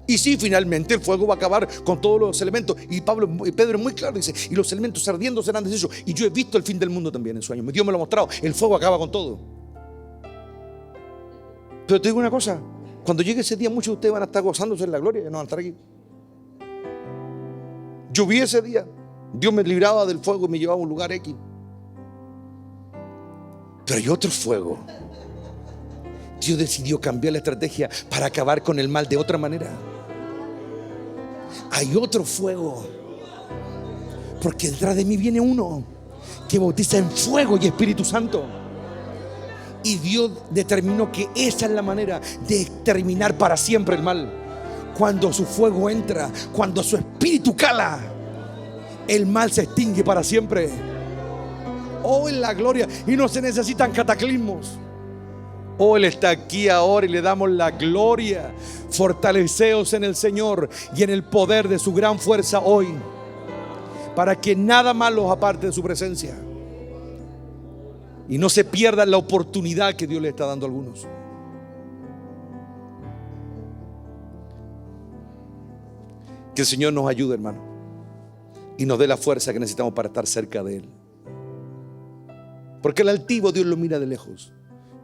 Y sí, finalmente el fuego va a acabar con todos los elementos. Y Pedro es muy claro, dice, y los elementos ardiendo serán deshechos. Y yo he visto el fin del mundo también en sueños. Dios me lo ha mostrado. El fuego acaba con todo. Pero te digo una cosa, cuando llegue ese día muchos de ustedes van a estar gozándose en la gloria y no van a estar aquí. Yo vi ese día, Dios me libraba del fuego y me llevaba a un lugar X. Pero hay otro fuego. Dios decidió cambiar la estrategia para acabar con el mal de otra manera. Hay otro fuego. Porque detrás de mí viene uno que bautiza en fuego y Espíritu Santo. Y Dios determinó que esa es la manera de terminar para siempre el mal. Cuando su fuego entra, cuando su espíritu cala, el mal se extingue para siempre. Oh, en la gloria. Y no se necesitan cataclismos. Oh, Él está aquí ahora y le damos la gloria. Fortaleceos en el Señor y en el poder de su gran fuerza hoy, para que nada malo os aparte de su presencia y no se pierda la oportunidad que Dios le está dando a algunos. Que el Señor nos ayude, hermano, y nos dé la fuerza que necesitamos para estar cerca de Él. Porque el altivo Dios lo mira de lejos,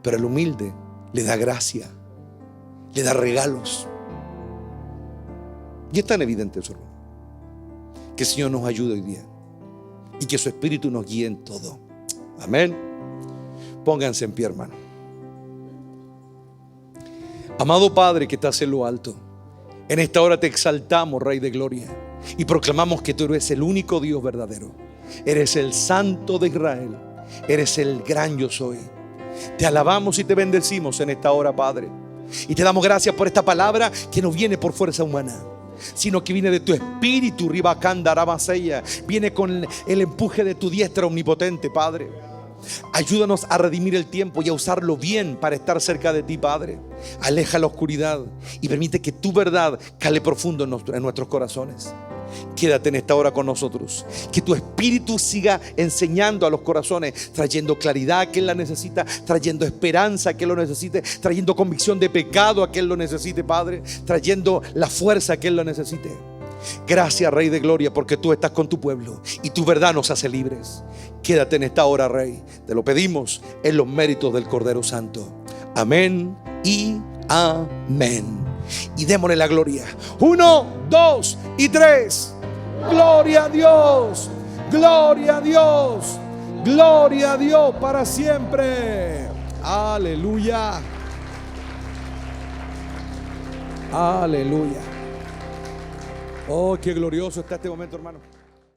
pero el humilde le da gracia, le da regalos. Y es tan evidente eso, hermano. Que el Señor nos ayude hoy día y que su Espíritu nos guíe en todo. Amén. Pónganse en pie, hermano. Amado Padre que estás en lo alto, en esta hora te exaltamos, Rey de Gloria, y proclamamos que tú eres el único Dios verdadero. Eres el Santo de Israel. Eres el gran yo soy. Te alabamos y te bendecimos en esta hora, Padre. Y te damos gracias por esta palabra que no viene por fuerza humana, sino que viene de tu espíritu, Ribacanda, Aramasella. Viene con el empuje de tu diestra omnipotente, Padre. Ayúdanos a redimir el tiempo y a usarlo bien para estar cerca de ti, Padre. Aleja la oscuridad y permite que tu verdad cale profundo en nuestros corazones. Quédate en esta hora con nosotros. Que tu Espíritu siga enseñando a los corazones, trayendo claridad a quien la necesita, trayendo esperanza a quien lo necesite, trayendo convicción de pecado a quien lo necesite, Padre, trayendo la fuerza a quien lo necesite. Gracias, Rey de Gloria, porque tú estás con tu pueblo y tu verdad nos hace libres. Quédate en esta hora, Rey. Te lo pedimos en los méritos del Cordero Santo. Amén y amén. Y démosle la gloria. 1, 2 y 3. Gloria a Dios. Gloria a Dios. Gloria a Dios para siempre. Aleluya. Aleluya. Oh, qué glorioso está este momento, hermano.